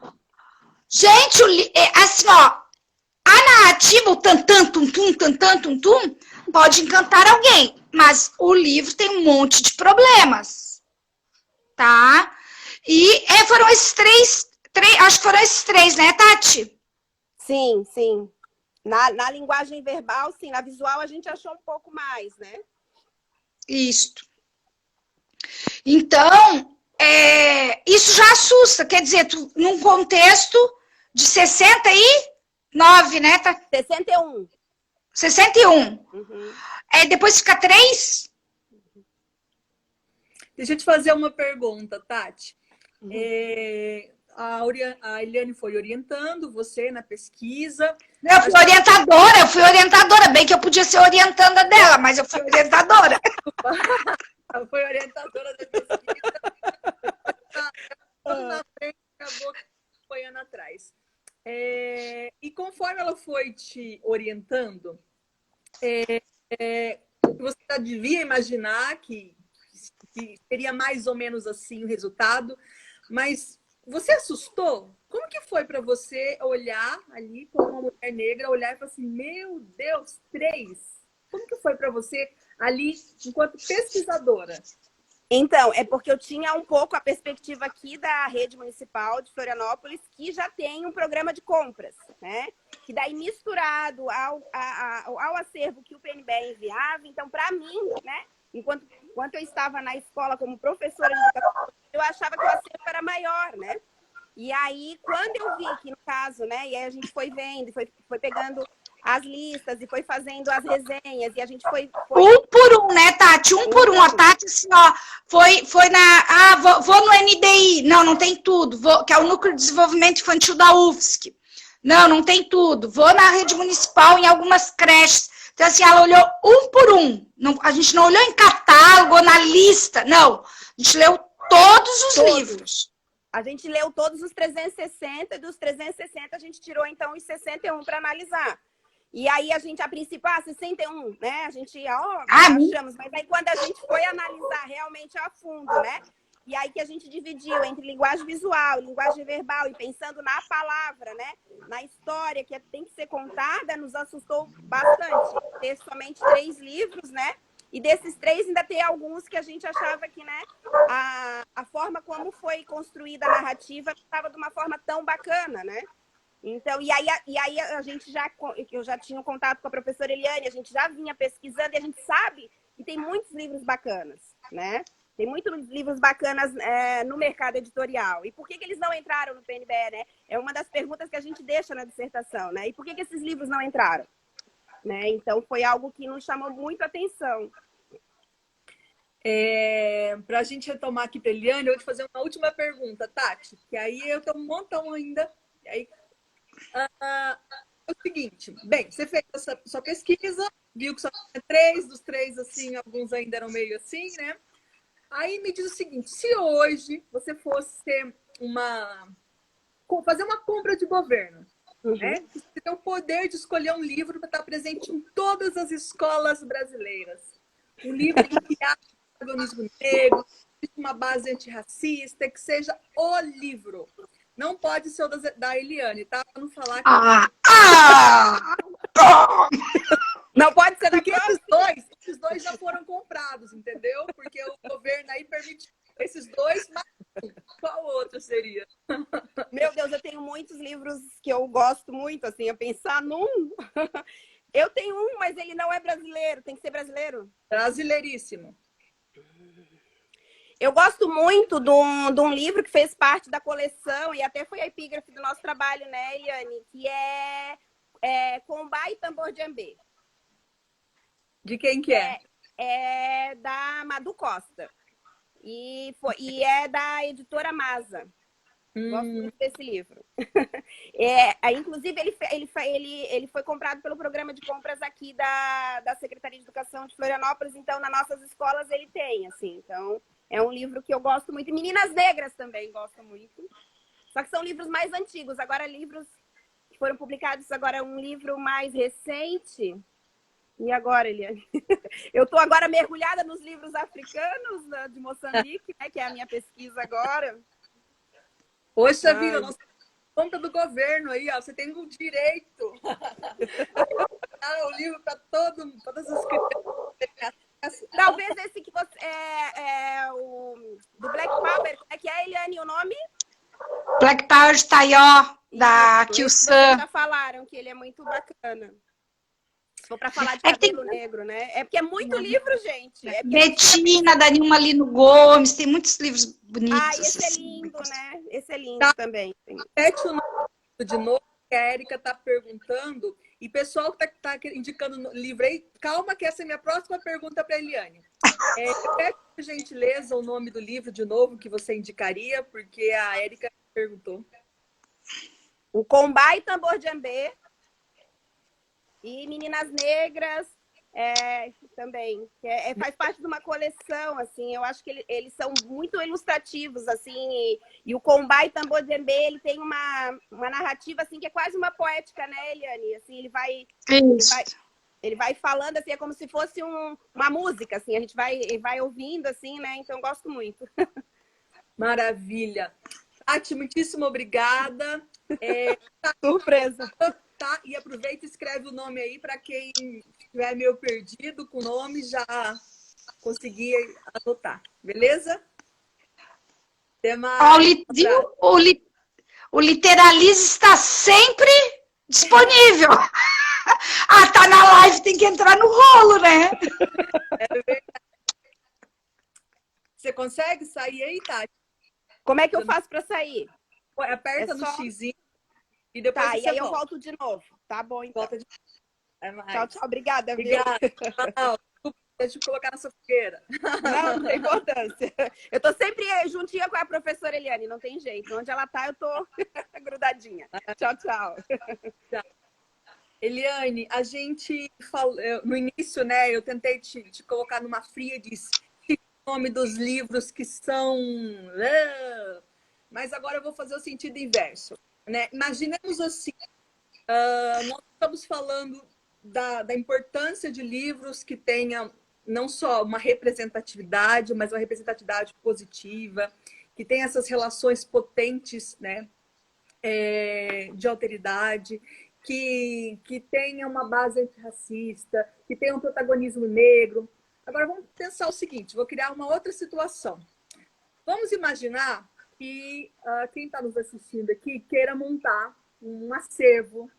Gente, assim, a narrativa, o tantã, tuntum, tantã, tuntum, pode encantar alguém, mas o livro tem um monte de problemas, tá? E foram esses três, acho que foram esses três, né, Tati? Sim, sim. Na linguagem verbal, sim. Na visual, a gente achou um pouco mais, né? Isto. Então, isso já assusta. Quer dizer, num contexto de 69, né? 61. 61. Depois fica 3? Deixa eu te fazer uma pergunta, Tati. A Eliane foi orientando você na pesquisa. Eu fui orientadora, bem que eu podia ser orientanda dela, mas eu fui orientadora. Ela foi orientadora da pesquisa. Na frente, acabou apoiando atrás. E conforme ela foi te orientando, você já devia imaginar que seria mais ou menos assim o resultado, mas você assustou? Como que foi para você olhar ali como uma mulher negra, olhar e falar assim, meu Deus, 3? Como que foi para você ali enquanto pesquisadora? Então, é porque eu tinha um pouco a perspectiva aqui da rede municipal de Florianópolis, que já tem um programa de compras, né? Que daí misturado ao acervo que o PNBE enviava. Então, para mim, né? Enquanto eu estava na escola como professora de educação, eu achava que o acervo era maior, né? E aí, quando eu vi que, no caso, né? E aí a gente foi vendo, foi pegando as listas e foi fazendo as resenhas e a gente foi... Um por um, né, Tati? Um por um. A Tati, assim, ó, foi na... vou no NDI. Não tem tudo. Que é o Núcleo de Desenvolvimento Infantil da UFSC. Não tem tudo. Vou na rede municipal, em algumas creches. Então, assim, ela olhou um por um. A gente não olhou em catálogo ou na lista, não. A gente leu todos os livros. A gente leu todos os 360 e dos 360 a gente tirou, então, os 61 para analisar. E aí a gente, a princípio, 61, né? A gente, achamos, mas aí quando a gente foi analisar realmente a fundo, né? E aí que a gente dividiu entre linguagem visual, linguagem verbal, e pensando na palavra, né? Na história que tem que ser contada, nos assustou bastante. Ter somente 3 livros, né? E desses 3 ainda tem alguns que a gente achava que, né? A forma como foi construída a narrativa estava de uma forma tão bacana, né? Então, e aí a gente eu já tinha um contato com a professora Eliane, a gente já vinha pesquisando e a gente sabe que tem muitos livros bacanas, né? Tem muitos livros bacanas no mercado editorial. E por que eles não entraram no PNBE, né? É uma das perguntas que a gente deixa na dissertação, né? E por que esses livros não entraram? Né? Então, foi algo que nos chamou muito a atenção. Para a gente retomar aqui para Eliane, eu vou te fazer uma última pergunta, Tati, que aí eu tenho um montão ainda. E aí, é o seguinte, bem, você fez essa sua pesquisa, viu que só tinha 3, dos 3, assim, alguns ainda eram meio assim, né? Aí me diz o seguinte, se hoje você fosse fazer uma compra de governo, né? Você tem o poder de escolher um livro para estar presente em todas as escolas brasileiras. Um livro que há protagonismo negro, uma base antirracista, que seja o livro. Não pode ser o da Eliane, tá? Pra não falar que... Não pode ser porque esses dois já foram comprados, entendeu? Porque o governo aí permitiu esses 2, mas qual outro seria? Meu Deus, eu tenho muitos livros que eu gosto muito, assim, a pensar num... Eu tenho um, mas ele não é brasileiro, tem que ser brasileiro. Brasileiríssimo. Eu gosto muito de um livro que fez parte da coleção, e até foi a epígrafe do nosso trabalho, né, Eliane? Que é Combá e Tambor de Ambê. De quem que é? É da Madu Costa. E é da editora Masa. Gosto muito desse livro. Inclusive, ele foi comprado pelo programa de compras aqui da Secretaria de Educação de Florianópolis. Então, nas nossas escolas, ele tem, assim. Então, é um livro que eu gosto muito. E Meninas Negras também gosto muito. Só que são livros mais antigos. Agora, livros que foram publicados, agora um livro mais recente. E agora, Eliane? Eu estou agora mergulhada nos livros africanos, né, de Moçambique, né, que é a minha pesquisa agora. Poxa vida, nossa conta do governo aí, ó, você tem o direito. O livro para todas as crianças Talvez esse que você... o do Black Power, como é que é, Eliane, o nome? Black Power de Taió, da Kyu-san. Já falaram que ele é muito bacana. Se for para falar de cabelo negro, né? É porque é muito livro, gente. Betina, da Nilma Lino Gomes, tem muitos livros bonitos. Ah, esse é lindo, né? Esse é lindo também. Repete o nome de novo, que a Érica está perguntando. E pessoal que está indicando livro aí, calma que essa é a minha próxima pergunta para a Eliane. Repete, por gentileza, o nome do livro de novo que você indicaria, porque a Érica perguntou. O Combá e Tambor de Ambê. E Meninas Negras também. Faz parte de uma coleção, assim. Eu acho que eles são muito ilustrativos, assim. E o Combá e Tambor de Ambê, ele tem uma narrativa, assim, que é quase uma poética, né, Eliane? Assim, ele vai falando, assim, é como se fosse uma música, assim. A gente vai ouvindo, assim, né? Então, eu gosto muito. Maravilha. Tati, muitíssimo obrigada. Surpresa. Tá? E aproveita e escreve o nome aí para quem estiver meio perdido com o nome já conseguir anotar. Beleza? Até mais. O Literalize está sempre disponível. Tá na live, tem que entrar no rolo, né? É verdade. Você consegue sair aí, Tati? Como é que eu faço para sair? Aperta no xizinho. E depois e aí eu volto de novo. Tá bom, então. Tchau, tchau. Obrigada. Obrigada. Deixa eu colocar na sua fogueira. Não tem importância. Eu tô sempre juntinha com a professora Eliane, não tem jeito. Onde ela tá, eu tô grudadinha. Tchau, tchau. Eliane, a gente falou... No início, né, eu tentei te colocar numa fria de o nome dos livros que são... Mas agora eu vou fazer o sentido inverso. Né? Imaginemos assim, nós estamos falando da importância de livros que tenham não só uma representatividade, mas uma representatividade positiva, que tenha essas relações potentes, né? De alteridade, que tenha uma base antirracista, que tenha um protagonismo negro. Agora vamos pensar o seguinte, vou criar uma outra situação. Vamos imaginar que quem está nos assistindo aqui queira montar um acervo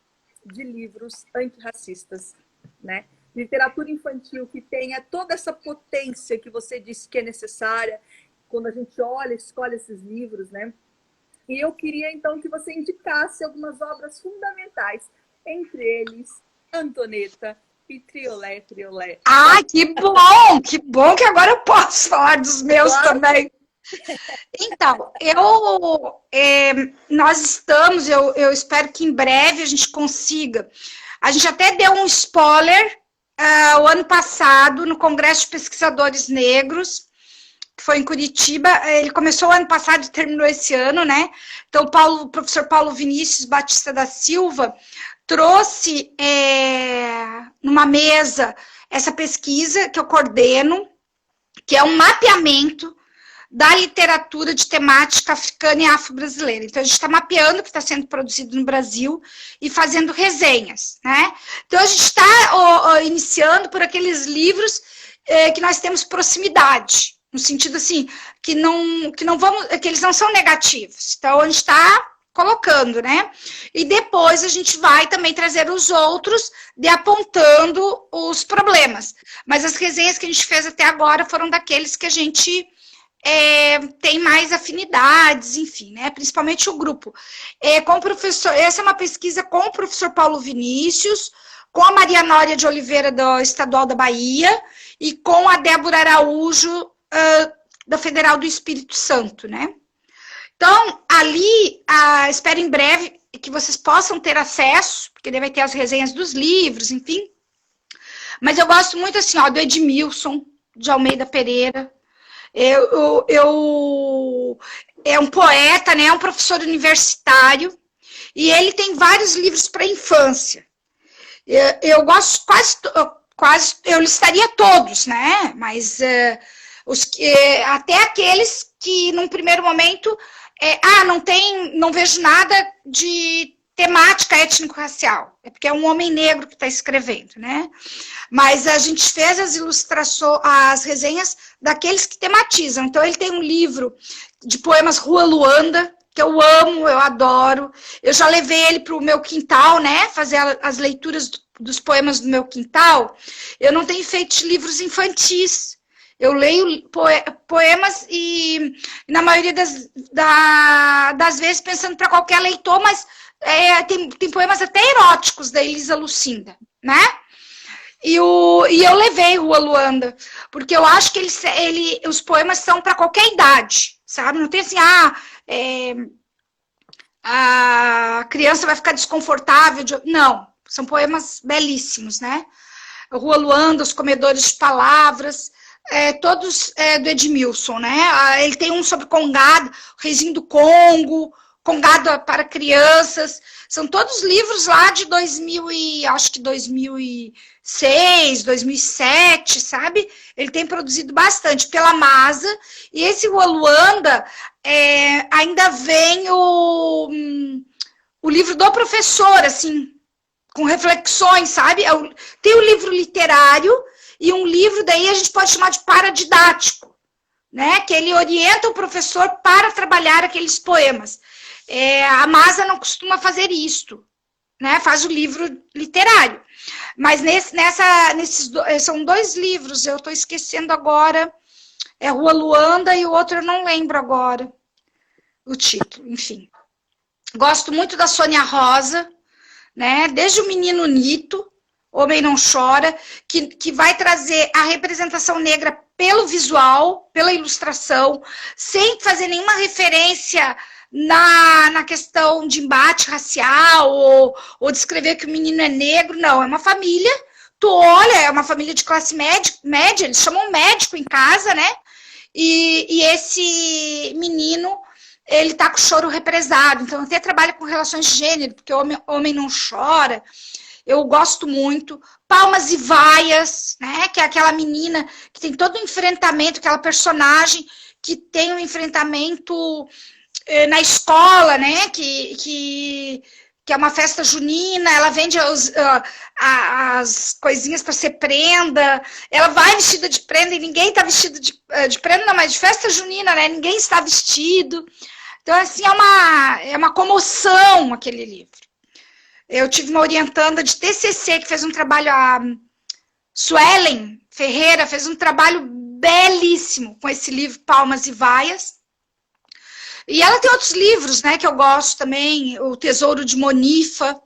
de livros antirracistas, né? Literatura infantil que tenha toda essa potência que você disse que é necessária quando a gente olha, escolhe esses livros, né? E eu queria, então, que você indicasse algumas obras fundamentais, entre eles, Antonieta e Triolet. Que bom que agora eu posso falar dos meus também. Então, nós estamos, eu espero que em breve a gente consiga. A gente até deu um spoiler o ano passado no Congresso de Pesquisadores Negros, que foi em Curitiba. Ele começou o ano passado e terminou esse ano, né? Então, o professor Paulo Vinícius Batista da Silva trouxe numa mesa essa pesquisa que eu coordeno, que é um mapeamento da literatura de temática africana e afro-brasileira. Então, a gente está mapeando o que está sendo produzido no Brasil e fazendo resenhas, né? Então, a gente está iniciando por aqueles livros que nós temos proximidade, no sentido assim, que eles não são negativos. Então, a gente está colocando, né? E depois a gente vai também trazer os outros apontando os problemas. Mas as resenhas que a gente fez até agora foram daqueles que a gente tem mais afinidades, enfim, né? Principalmente o grupo. Com o professor, essa é uma pesquisa com o professor Paulo Vinícius, com a Maria Nória de Oliveira, do Estadual da Bahia, e com a Débora Araújo, da Federal do Espírito Santo, né? Então, ali, espero em breve que vocês possam ter acesso, porque ele vai ter as resenhas dos livros, enfim. Mas eu gosto muito, assim, do Edmilson, de Almeida Pereira. É um poeta, né? É um professor universitário, e ele tem vários livros para a infância. Eu gosto quase, eu listaria todos, né? Mas até aqueles que, num primeiro momento, não vejo nada de temática étnico-racial, é porque é um homem negro que está escrevendo, né? Mas a gente fez as ilustrações, as resenhas daqueles que tematizam. Então, ele tem um livro de poemas Rua Luanda, que eu amo, eu adoro. Eu já levei ele para o meu quintal, né? Fazer as leituras dos poemas do meu quintal. Eu não tenho feito livros infantis. Eu leio poemas e, na maioria das vezes, pensando para qualquer leitor, mas tem poemas até eróticos da Elisa Lucinda, né? E eu levei Rua Luanda, porque eu acho que os poemas são para qualquer idade, sabe? Não tem assim, a criança vai ficar desconfortável. Não, são poemas belíssimos, né? Rua Luanda, Os Comedores de Palavras, todos do Edmilson, né? Ele tem um sobre Congado, O Reizinho do Congo, Congado para Crianças. São todos livros lá de 2006, 2007, sabe? Ele tem produzido bastante pela Masa. E esse Rua Luanda, ainda vem o livro do professor, assim, com reflexões, sabe? Tem o livro literário e um livro, daí a gente pode chamar de paradidático, né? Que ele orienta o professor para trabalhar aqueles poemas. A Masa não costuma fazer isto, né? Faz o livro literário. Mas são 2 livros, eu estou esquecendo agora. É Rua Luanda e o outro eu não lembro agora o título, enfim. Gosto muito da Sônia Rosa, né? Desde o Menino Nito, Homem Não Chora, que vai trazer a representação negra pelo visual, pela ilustração, sem fazer nenhuma referência na questão de embate racial ou descrever que o menino é negro. Não, é uma família, tu olha, é uma família de classe média, eles chamam um médico em casa, né? E esse menino, ele tá com o choro represado, então até trabalha com relações de gênero, porque homem não chora. Eu gosto muito. Palmas e Vaias, né? Que é aquela menina que tem todo o enfrentamento, aquela personagem que tem um enfrentamento na escola, né? Que é uma festa junina, ela vende as coisinhas para ser prenda, ela vai vestida de prenda e ninguém está vestido de prenda, não, mas de festa junina, né? Ninguém está vestido. Então, assim, é uma comoção aquele livro. Eu tive uma orientanda de TCC que fez um trabalho, a Suelen Ferreira, fez um trabalho belíssimo com esse livro, Palmas e Vaias. E ela tem outros livros, né, que eu gosto também, O Tesouro de Monifa,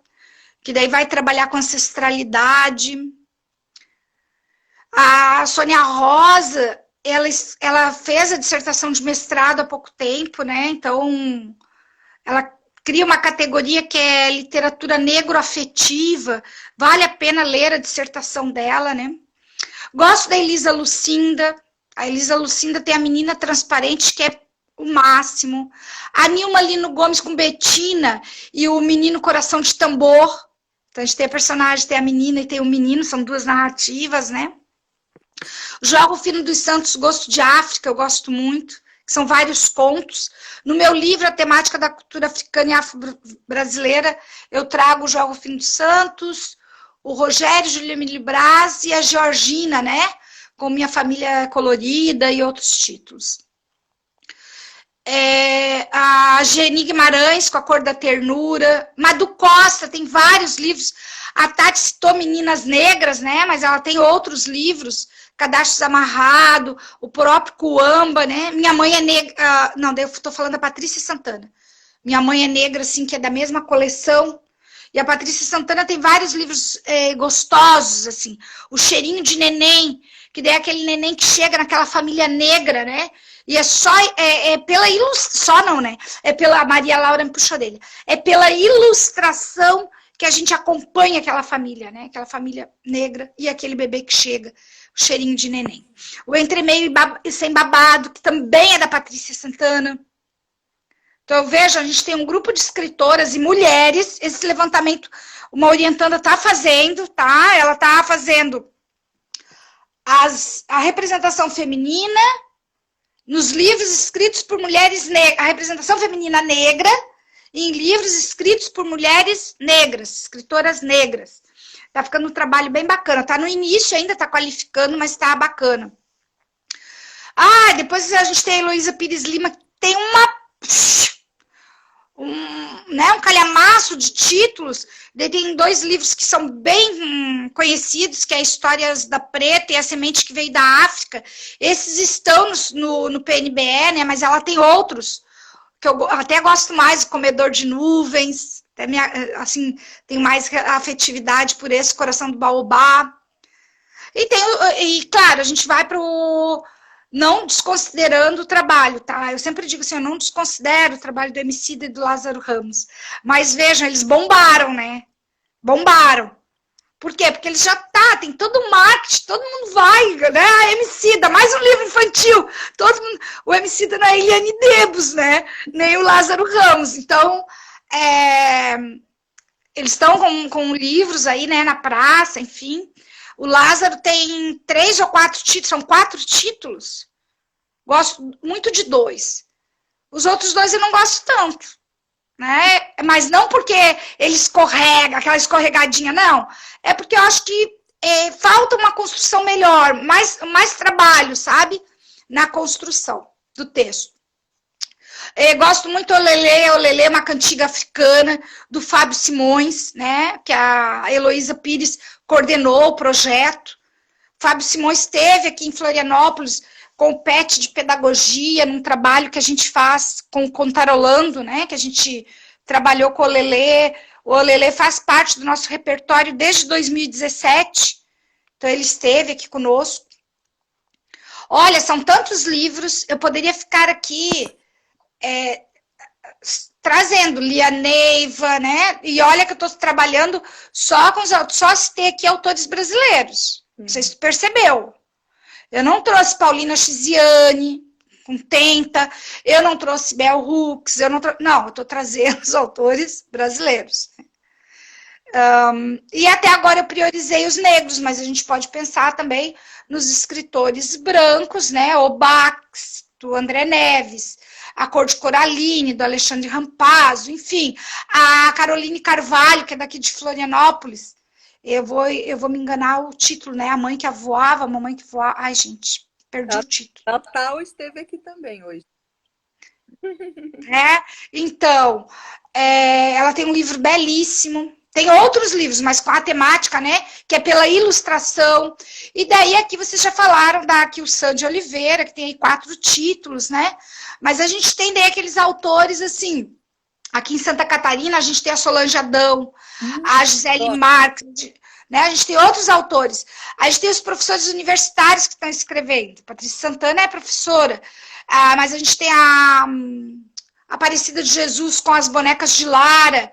que daí vai trabalhar com ancestralidade. A Sônia Rosa, ela fez a dissertação de mestrado há pouco tempo, né, então ela cria uma categoria que é literatura negro-afetiva, vale a pena ler a dissertação dela, né. Gosto da Elisa Lucinda, a Elisa Lucinda tem a Menina Transparente, que é o máximo. A Nilma Lino Gomes com Betina e o Menino Coração de Tambor. Então a gente tem a personagem, tem a menina e tem o menino, são 2 narrativas, né? João Rufino dos Santos, Gosto de África, eu gosto muito, que são vários contos. No meu livro, a temática da cultura africana e afro-brasileira, eu trago o João Rufino dos Santos, o Rogério Juliane Braz e a Georgina, né? Com Minha Família Colorida e outros títulos. A Geni Guimarães, com A Cor da Ternura. Madu Costa tem vários livros. A Tati citou Meninas Negras, né? Mas ela tem outros livros. Cadastros Amarrado, o próprio Cuamba, né? Minha Mãe é Negra. Não, daí eu estou falando da Patrícia Santana. Minha Mãe é Negra, assim, que é da mesma coleção. E a Patrícia Santana tem vários livros gostosos, assim. O Cheirinho de Neném, que daí é aquele neném que chega naquela família negra, né? E é só, pela ilustração, só não, né? É pela, Maria Laura me puxou dele, é pela ilustração que a gente acompanha aquela família, né? Aquela família negra e aquele bebê que chega, o Cheirinho de Neném. O Entre Meio e Sem Babado, que também é da Patrícia Santana. Então, veja, a gente tem um grupo de escritoras e mulheres, esse levantamento, uma orientanda está fazendo, tá? Ela está fazendo a representação feminina nos livros escritos por mulheres negras, a representação feminina negra em livros escritos por mulheres negras, escritoras negras. Tá ficando um trabalho bem bacana. Tá no início ainda, tá qualificando, mas tá bacana. Ah, depois a gente tem a Heloísa Pires Lima, que tem um calhamaço de títulos. Tem 2 livros que são bem conhecidos, que é Histórias da Preta e A Semente que Veio da África. Esses estão no PNBE, né? Mas ela tem outros, que eu até gosto mais, Comedor de Nuvens, até assim, tenho mais afetividade por esse, Coração do Baobá. E claro, a gente vai para o... Não desconsiderando o trabalho, tá? Eu sempre digo assim, eu não desconsidero o trabalho do Emicida e do Lázaro Ramos. Mas vejam, eles bombaram, né? Bombaram. Por quê? Porque eles já tem todo o marketing, todo mundo vai, né? A Emicida, mais um livro infantil. Todo mundo, o Emicida não é Eliane Debus, né? Nem o Lázaro Ramos. Então, eles estão com livros aí, né? Na praça, enfim. O Lázaro tem 3 ou 4 títulos, são 4 títulos. Gosto muito de 2. Os outros 2 eu não gosto tanto, né? Mas não porque ele escorrega, aquela escorregadinha, não. É porque eu acho que falta uma construção melhor, mais trabalho, sabe? Na construção do texto. Gosto muito do Olelê, uma cantiga africana, do Fábio Simões, né? Que a Heloísa Pires coordenou o projeto. Fábio Simões esteve aqui em Florianópolis com o PET de pedagogia, num trabalho que a gente faz com o Contarolando, né? Que a gente trabalhou com o Olelê. O Olelê faz parte do nosso repertório desde 2017. Então, ele esteve aqui conosco. Olha, são tantos livros, eu poderia ficar aqui trazendo Lia Neiva, né? E olha que eu estou trabalhando só citei aqui autores brasileiros. Não sei se tu percebeu. Eu não trouxe Paulina Chiziane, com Tenta, eu não trouxe Bell Hooks, eu estou trazendo os autores brasileiros. E até agora eu priorizei os negros, mas a gente pode pensar também nos escritores brancos, né? O Bax, do André Neves, A Cor de Coraline, do Alexandre Rampazzo, enfim, a Caroline Carvalho, que é daqui de Florianópolis. Eu vou me enganar o título, né? A Mãe que Voava, a Mamãe que Voava. Ai, gente, perdi o título. A Tal esteve aqui também hoje. Então, ela tem um livro belíssimo. Tem outros livros, mas com a temática, né? Que é pela ilustração. E daí aqui vocês já falaram da Kilsan de Oliveira, que tem aí 4 títulos, né? Mas a gente tem daí aqueles autores, assim... Aqui em Santa Catarina, a gente tem a Solange Adão, a Gisele Marques, né? A gente tem outros autores. A gente tem os professores universitários que estão escrevendo. Patrícia Santana é professora. Mas a gente tem a Aparecida de Jesus com as bonecas de Lara,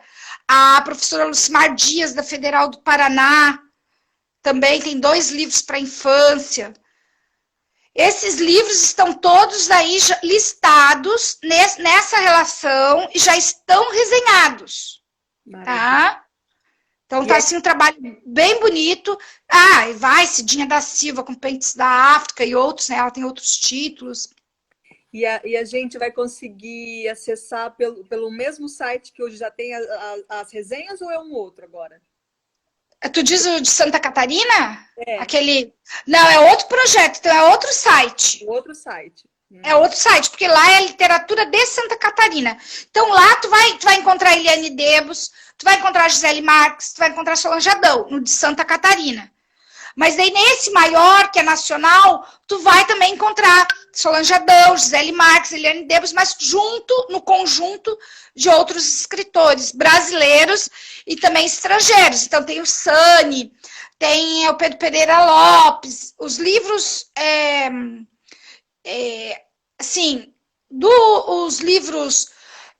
a professora Lucimar Dias, da Federal do Paraná, também tem 2 livros para a infância. Esses livros estão todos aí listados nessa relação e já estão resenhados. Tá? Então tá assim um trabalho bem bonito. E vai Cidinha da Silva com Pentes da África e outros, né? Ela tem outros títulos. E a gente vai conseguir acessar pelo mesmo site que hoje já tem as resenhas ou é um outro agora? Tu diz o de Santa Catarina? Aquele... Não, é outro projeto, então é outro site. Outro site. É outro site, porque lá é a literatura de Santa Catarina. Então lá tu vai encontrar Eliane Debus, tu vai encontrar Gisele Marques, tu vai encontrar Solange Adão, no de Santa Catarina. Mas daí nesse maior, que é nacional, tu vai também encontrar Solange Adão, Gisele Marques, Eliane Debus, mas no conjunto de outros escritores brasileiros e também estrangeiros. Então tem o Sani, tem o Pedro Pereira Lopes, os livros, assim, os livros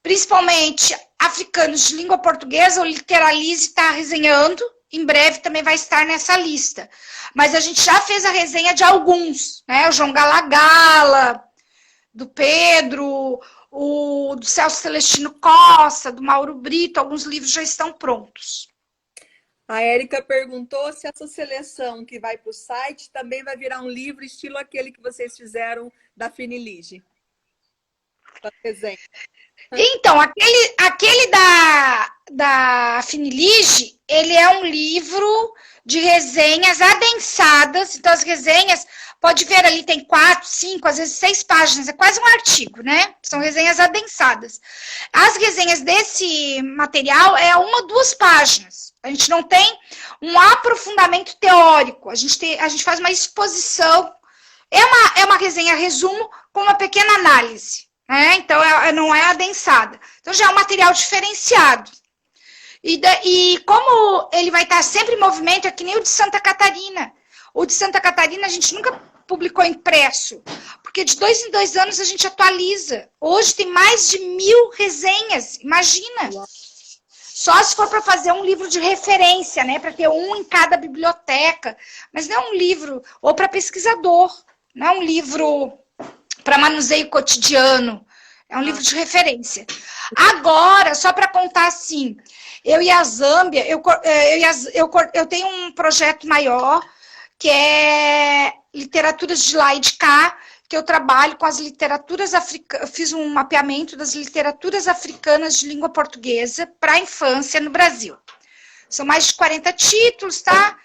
principalmente africanos de língua portuguesa, o Literalize está resenhando, em breve também vai estar nessa lista. Mas a gente já fez a resenha de alguns, né? O João Galagala, do Pedro, do Celso Celestino Costa, do Mauro Brito, alguns livros já estão prontos. A Érica perguntou se essa seleção que vai para o site também vai virar um livro estilo aquele que vocês fizeram da Finilige. Resenha. Então, aquele da Finilige, ele é um livro de resenhas adensadas. Então, as resenhas, pode ver ali, tem 4, 5, às vezes 6 páginas, é quase um artigo, né? São resenhas adensadas. As resenhas desse material é 1 ou 2 páginas. A gente não tem um aprofundamento teórico, a gente faz uma exposição, é uma resenha resumo com uma pequena análise. Então, não é adensada. Então, já é um material diferenciado. E como ele vai estar sempre em movimento, é que nem o de Santa Catarina. O de Santa Catarina a gente nunca publicou impresso, porque de 2 em 2 anos a gente atualiza. Hoje tem mais de 1000 resenhas, imagina. Só se for para fazer um livro de referência, né? Para ter um em cada biblioteca. Mas não é um livro, ou para pesquisador, não é um livro para manuseio cotidiano, é um livro de referência. Agora, só para contar assim, eu e a Zâmbia, eu tenho um projeto maior, que é Literaturas de Lá e de Cá, que eu trabalho com as literaturas africanas, fiz um mapeamento das literaturas africanas de língua portuguesa para a infância no Brasil. São mais de 40 títulos, tá?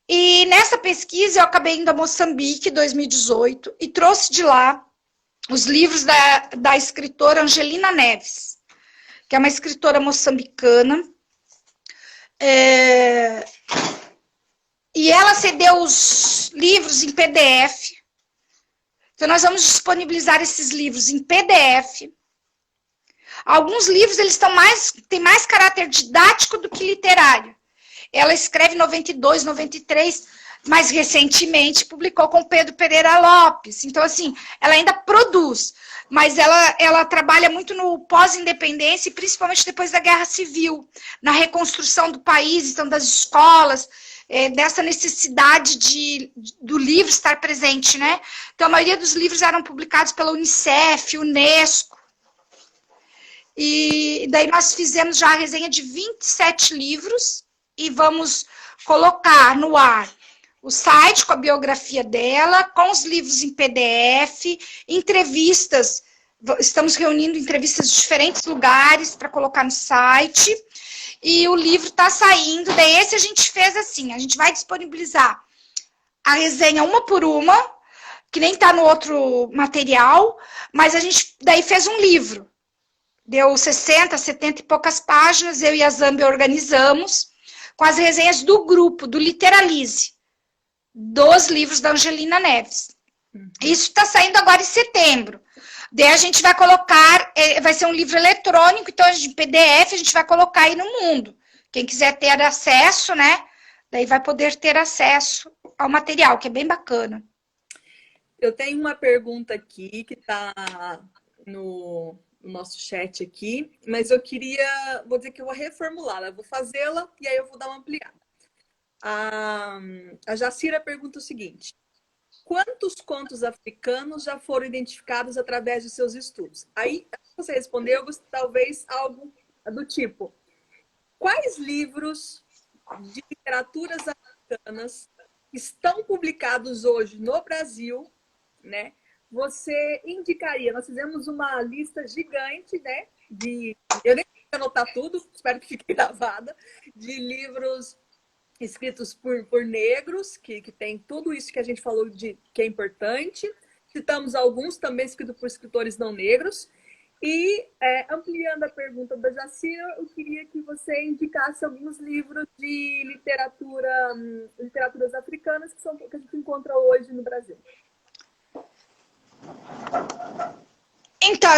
E nessa pesquisa eu acabei indo a Moçambique, em 2018, e trouxe de lá os livros da escritora Angelina Neves, que é uma escritora moçambicana. E ela cedeu os livros em PDF. Então, nós vamos disponibilizar esses livros em PDF. Alguns livros eles têm mais caráter didático do que literário. Ela escreve em 92, 93... mais recentemente publicou com Pedro Pereira Lopes. Então, assim, ela ainda produz, mas ela trabalha muito no pós-independência e principalmente depois da Guerra Civil, na reconstrução do país, então, das escolas, dessa necessidade do livro estar presente, né? Então, a maioria dos livros eram publicados pela Unicef, Unesco. E daí nós fizemos já a resenha de 27 livros e vamos colocar no ar o site com a biografia dela, com os livros em PDF, entrevistas, estamos reunindo entrevistas de diferentes lugares para colocar no site, e o livro está saindo, daí esse a gente fez assim, a gente vai disponibilizar a resenha uma por uma, que nem está no outro material, mas a gente daí fez um livro, deu 60, 70 e poucas páginas, eu e a Zâmbia organizamos, com as resenhas do grupo, do Literalize, dos livros da Angelina Neves. Isso está saindo agora em setembro. Daí a gente vai colocar, vai ser um livro eletrônico, então de PDF a gente vai colocar aí no mundo. Quem quiser ter acesso, né? Daí vai poder ter acesso ao material, que é bem bacana. Eu tenho uma pergunta aqui que está no nosso chat aqui, mas eu vou dizer que eu vou reformulá-la, eu vou fazê-la e aí eu vou dar uma ampliada. A Jacira pergunta o seguinte: quantos contos africanos já foram identificados através de seus estudos? Aí, você respondeu, talvez algo do tipo: quais livros de literaturas africanas estão publicados hoje no Brasil, né? Você indicaria? Nós fizemos uma lista gigante, né? Eu nem vou anotar tudo, espero que fique gravada, de livros escritos por negros, que tem tudo isso que a gente falou que é importante. Citamos alguns também escritos por escritores não negros. E, ampliando a pergunta da Jacira, eu queria que você indicasse alguns livros de literaturas africanas que a gente encontra hoje no Brasil. Então,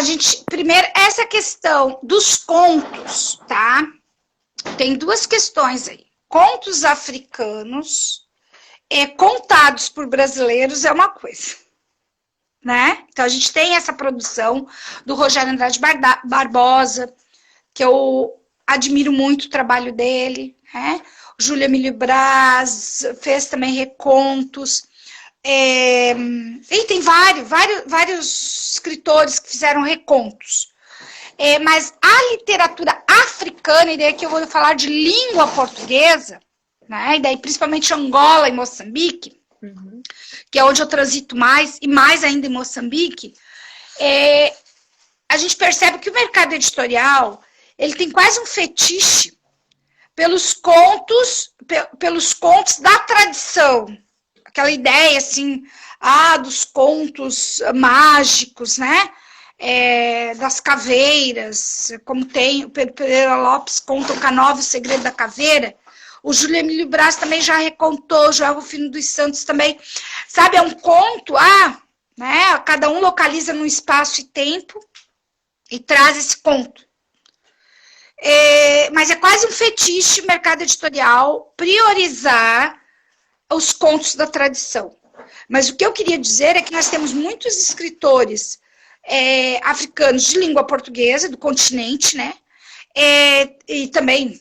primeiro, essa questão dos contos, tá? Tem duas questões aí. Contos africanos contados por brasileiros é uma coisa, né? Então, a gente tem essa produção do Rogério Andrade Barbosa, que eu admiro muito o trabalho dele, né? O Júlio Emílio Braz fez também recontos. E tem vários escritores que fizeram recontos. Mas a literatura africana, e daí aqui eu vou falar de língua portuguesa, né? E daí principalmente Angola e Moçambique, que é onde eu transito mais, e mais ainda em Moçambique, a gente percebe que o mercado editorial, ele tem quase um fetiche pelos contos da tradição. Aquela ideia, assim, dos contos mágicos, né? Das caveiras, como tem, o Pedro Pereira Lopes conta o K9, o Segredo da Caveira. O Júlio Emílio Brás também já recontou, já o Rufino dos Santos também. Sabe, é um conto, né? Cada um localiza num espaço e tempo e traz esse conto. Mas é quase um fetiche o mercado editorial priorizar os contos da tradição. Mas o que eu queria dizer é que nós temos muitos escritores africanos de língua portuguesa, do continente, né? E também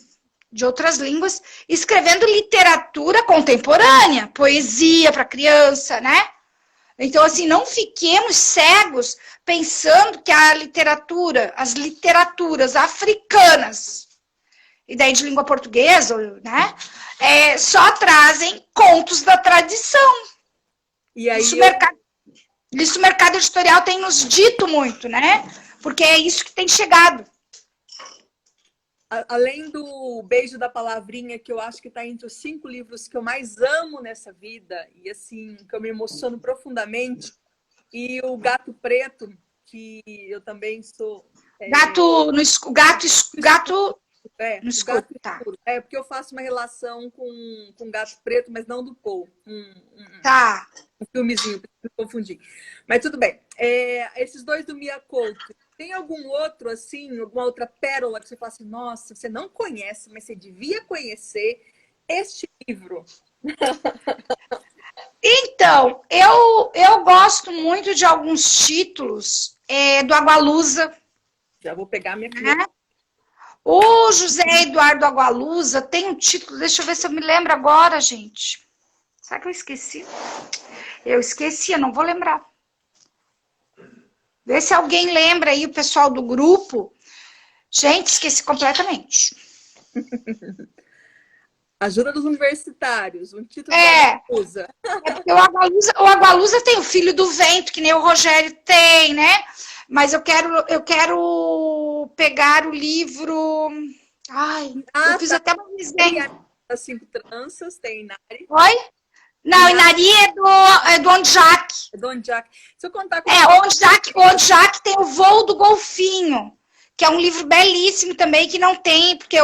de outras línguas, escrevendo literatura contemporânea, poesia para criança, né? Então, assim, não fiquemos cegos pensando que as literaturas africanas, e daí de língua portuguesa, né? Só trazem contos da tradição. E aí isso o mercado editorial tem nos dito muito, né? Porque é isso que tem chegado. Além do Beijo da Palavrinha, que eu acho que está entre os 5 livros que eu mais amo nessa vida, e assim, que eu me emociono profundamente, e o Gato Preto, que eu também sou... Gato no escuro. No escuro, tá. Porque eu faço uma relação com Gato Preto, mas não do Paul. Tá. Um filmezinho, pra não confundir. Mas tudo bem. Esses 2 do Mia Couto, tem algum outro, assim, alguma outra pérola que você fala assim, nossa, você não conhece, mas você devia conhecer este livro? Então, eu gosto muito de alguns títulos do Agualusa. Já vou pegar minha caneta. Né? O José Eduardo Agualusa tem um título, deixa eu ver se eu me lembro agora, gente. Será que eu esqueci? Eu esqueci, eu não vou lembrar. Vê se alguém lembra aí, o pessoal do grupo. Gente, esqueci completamente. Ajuda dos universitários, um título da Agualusa. O Agualusa tem o Filho do Vento, que nem o Rogério tem, né? Mas eu quero pegar o livro... eu fiz até uma resenha. As 5 tranças, tem Inari. Oi? Não, Inari é do Onjak. É do Onjak. Se eu contar com o Onjak tem o Voo do Golfinho, que é um livro belíssimo também, que não tem, porque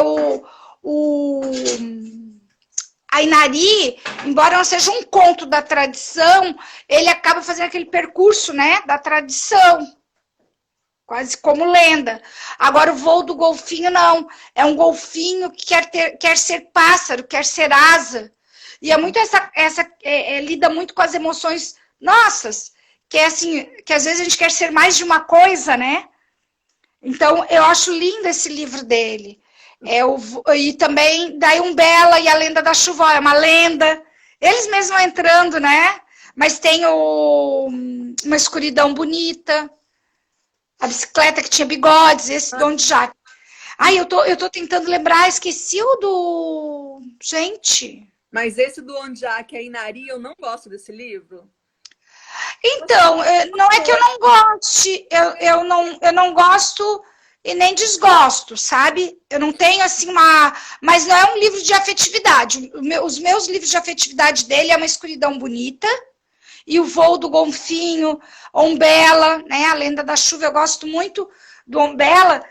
a Inari, embora não seja um conto da tradição, ele acaba fazendo aquele percurso, né, da tradição, quase como lenda. Agora, o Voo do Golfinho, não. É um golfinho que quer ser pássaro, quer ser asa. E é muito lida muito com as emoções nossas, que é assim, que às vezes a gente quer ser mais de uma coisa, né? Então, eu acho lindo esse livro dele. E também, daí Umbela e a Lenda da Chuva, é uma lenda. Eles mesmos entrando, né? Mas tem Uma Escuridão Bonita, A Bicicleta que Tinha Bigodes, esse do Onjak. Eu tô tentando lembrar, esqueci o do... Gente... Mas esse do Onjak, a Inari, eu não gosto desse livro. Então, não é que eu não goste, eu não gosto e nem desgosto, sabe? Eu não tenho assim mas não é um livro de afetividade. Os meus livros de afetividade dele é Uma Escuridão Bonita e O Voo do Golfinho, Umbela, né? A Lenda da Chuva, eu gosto muito do Umbela,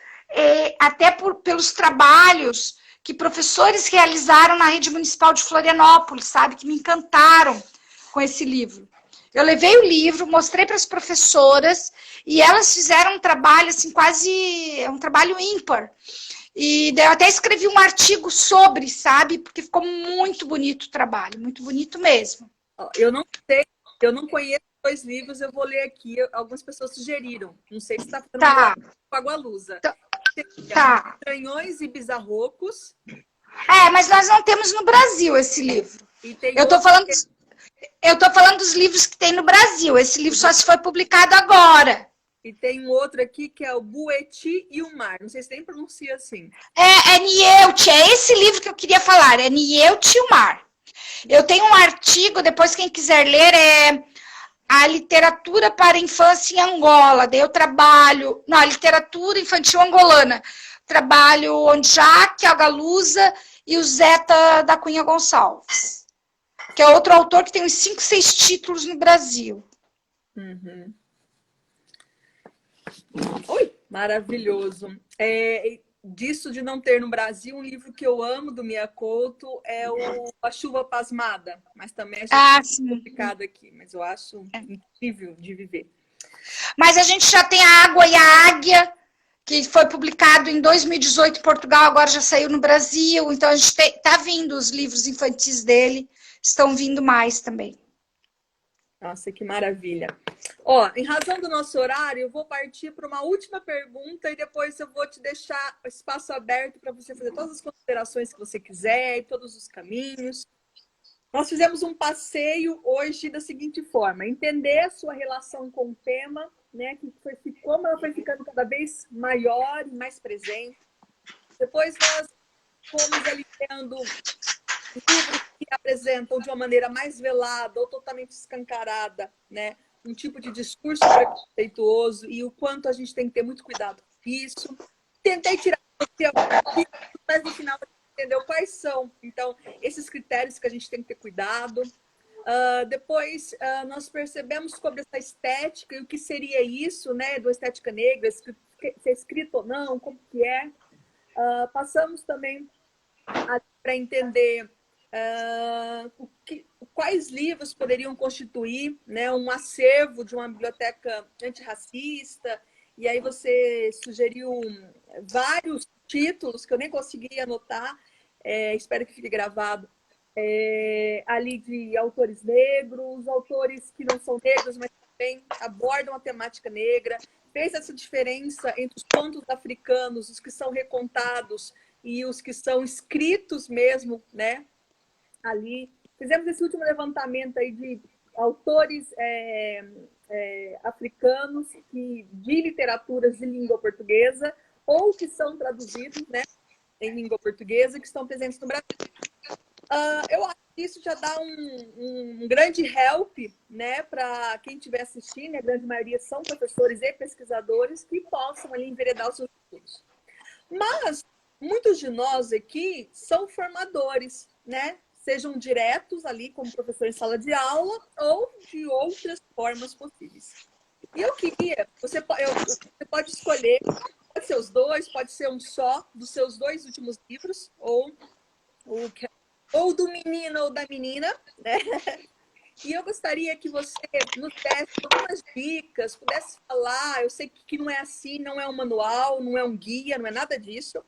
até pelos trabalhos que professores realizaram na rede municipal de Florianópolis, sabe? Que me encantaram com esse livro. Eu levei o livro, mostrei para as professoras e elas fizeram um trabalho, assim, quase um trabalho ímpar. E daí eu até escrevi um artigo sobre, sabe? Porque ficou muito bonito o trabalho, muito bonito mesmo. Eu não sei, eu não conheço 2 livros, eu vou ler aqui. Algumas pessoas sugeriram. Não sei se está ficando com Agualusa. Tá. Estranhões e Bizarrocos. Mas nós não temos no Brasil esse livro. Eu tô falando dos livros que tem no Brasil. Esse livro só se foi publicado agora. E tem um outro aqui que é o Bueti e o Mar. Não sei se nem pronuncia assim. É Nietzsche. É esse livro que eu queria falar. É Nietzsche e o Mar. Eu tenho um artigo, depois quem quiser ler, a literatura para infância em Angola, daí eu trabalho, não, a literatura infantil angolana, trabalho o Jaque, a Galusa e o Zeta da Cunha Gonçalves, que é outro autor que tem uns 5, 6 títulos no Brasil. Uhum. Oi, maravilhoso. Disso de não ter no Brasil, um livro que eu amo do Mia Couto é o A Chuva Pasmada, mas também é complicado aqui, mas eu acho incrível de viver. Mas a gente já tem A Água e a Águia, que foi publicado em 2018 em Portugal, agora já saiu no Brasil, então a gente tá vindo os livros infantis dele, estão vindo mais também. Nossa, que maravilha. Ó, em razão do nosso horário, eu vou partir para uma última pergunta e depois eu vou te deixar o espaço aberto para você fazer todas as considerações que você quiser e todos os caminhos. Nós fizemos um passeio hoje da seguinte forma: entender a sua relação com o tema, né? Como ela foi ficando cada vez maior e mais presente. Depois nós fomos ali tendo livros que apresentam de uma maneira mais velada ou totalmente escancarada, né, um tipo de discurso preconceituoso e o quanto a gente tem que ter muito cuidado com isso. Tentei tirar mas no final entendeu quais são, então, esses critérios que a gente tem que ter cuidado. Depois, nós percebemos sobre essa estética e o que seria isso, né, do estética negra, se é escrito ou não, como que é. Passamos também para entender quais livros poderiam constituir, né, um acervo de uma biblioteca antirracista, e aí você sugeriu vários títulos que eu nem consegui anotar, espero que fique gravado, ali de autores negros, autores que não são negros, mas também abordam a temática negra, fez essa diferença entre os contos africanos, os que são recontados e os que são escritos mesmo, né, ali. Fizemos esse último levantamento aí de autores africanos de literaturas de língua portuguesa ou que são traduzidos, né, em língua portuguesa, que estão presentes no Brasil. Eu acho que isso já dá um grande help, né, para quem estiver assistindo, a grande maioria são professores e pesquisadores que possam ali enveredar os seus estudos. Mas muitos de nós aqui são formadores, né? Sejam diretos ali como professor em sala de aula ou de outras formas possíveis. E eu queria, você pode escolher, pode ser os dois, pode ser um só dos seus 2 últimos livros, ou do menino ou da menina, né? E eu gostaria que você nos desse algumas dicas, pudesse falar, eu sei que não é assim, não é um manual, não é um guia, não é nada disso,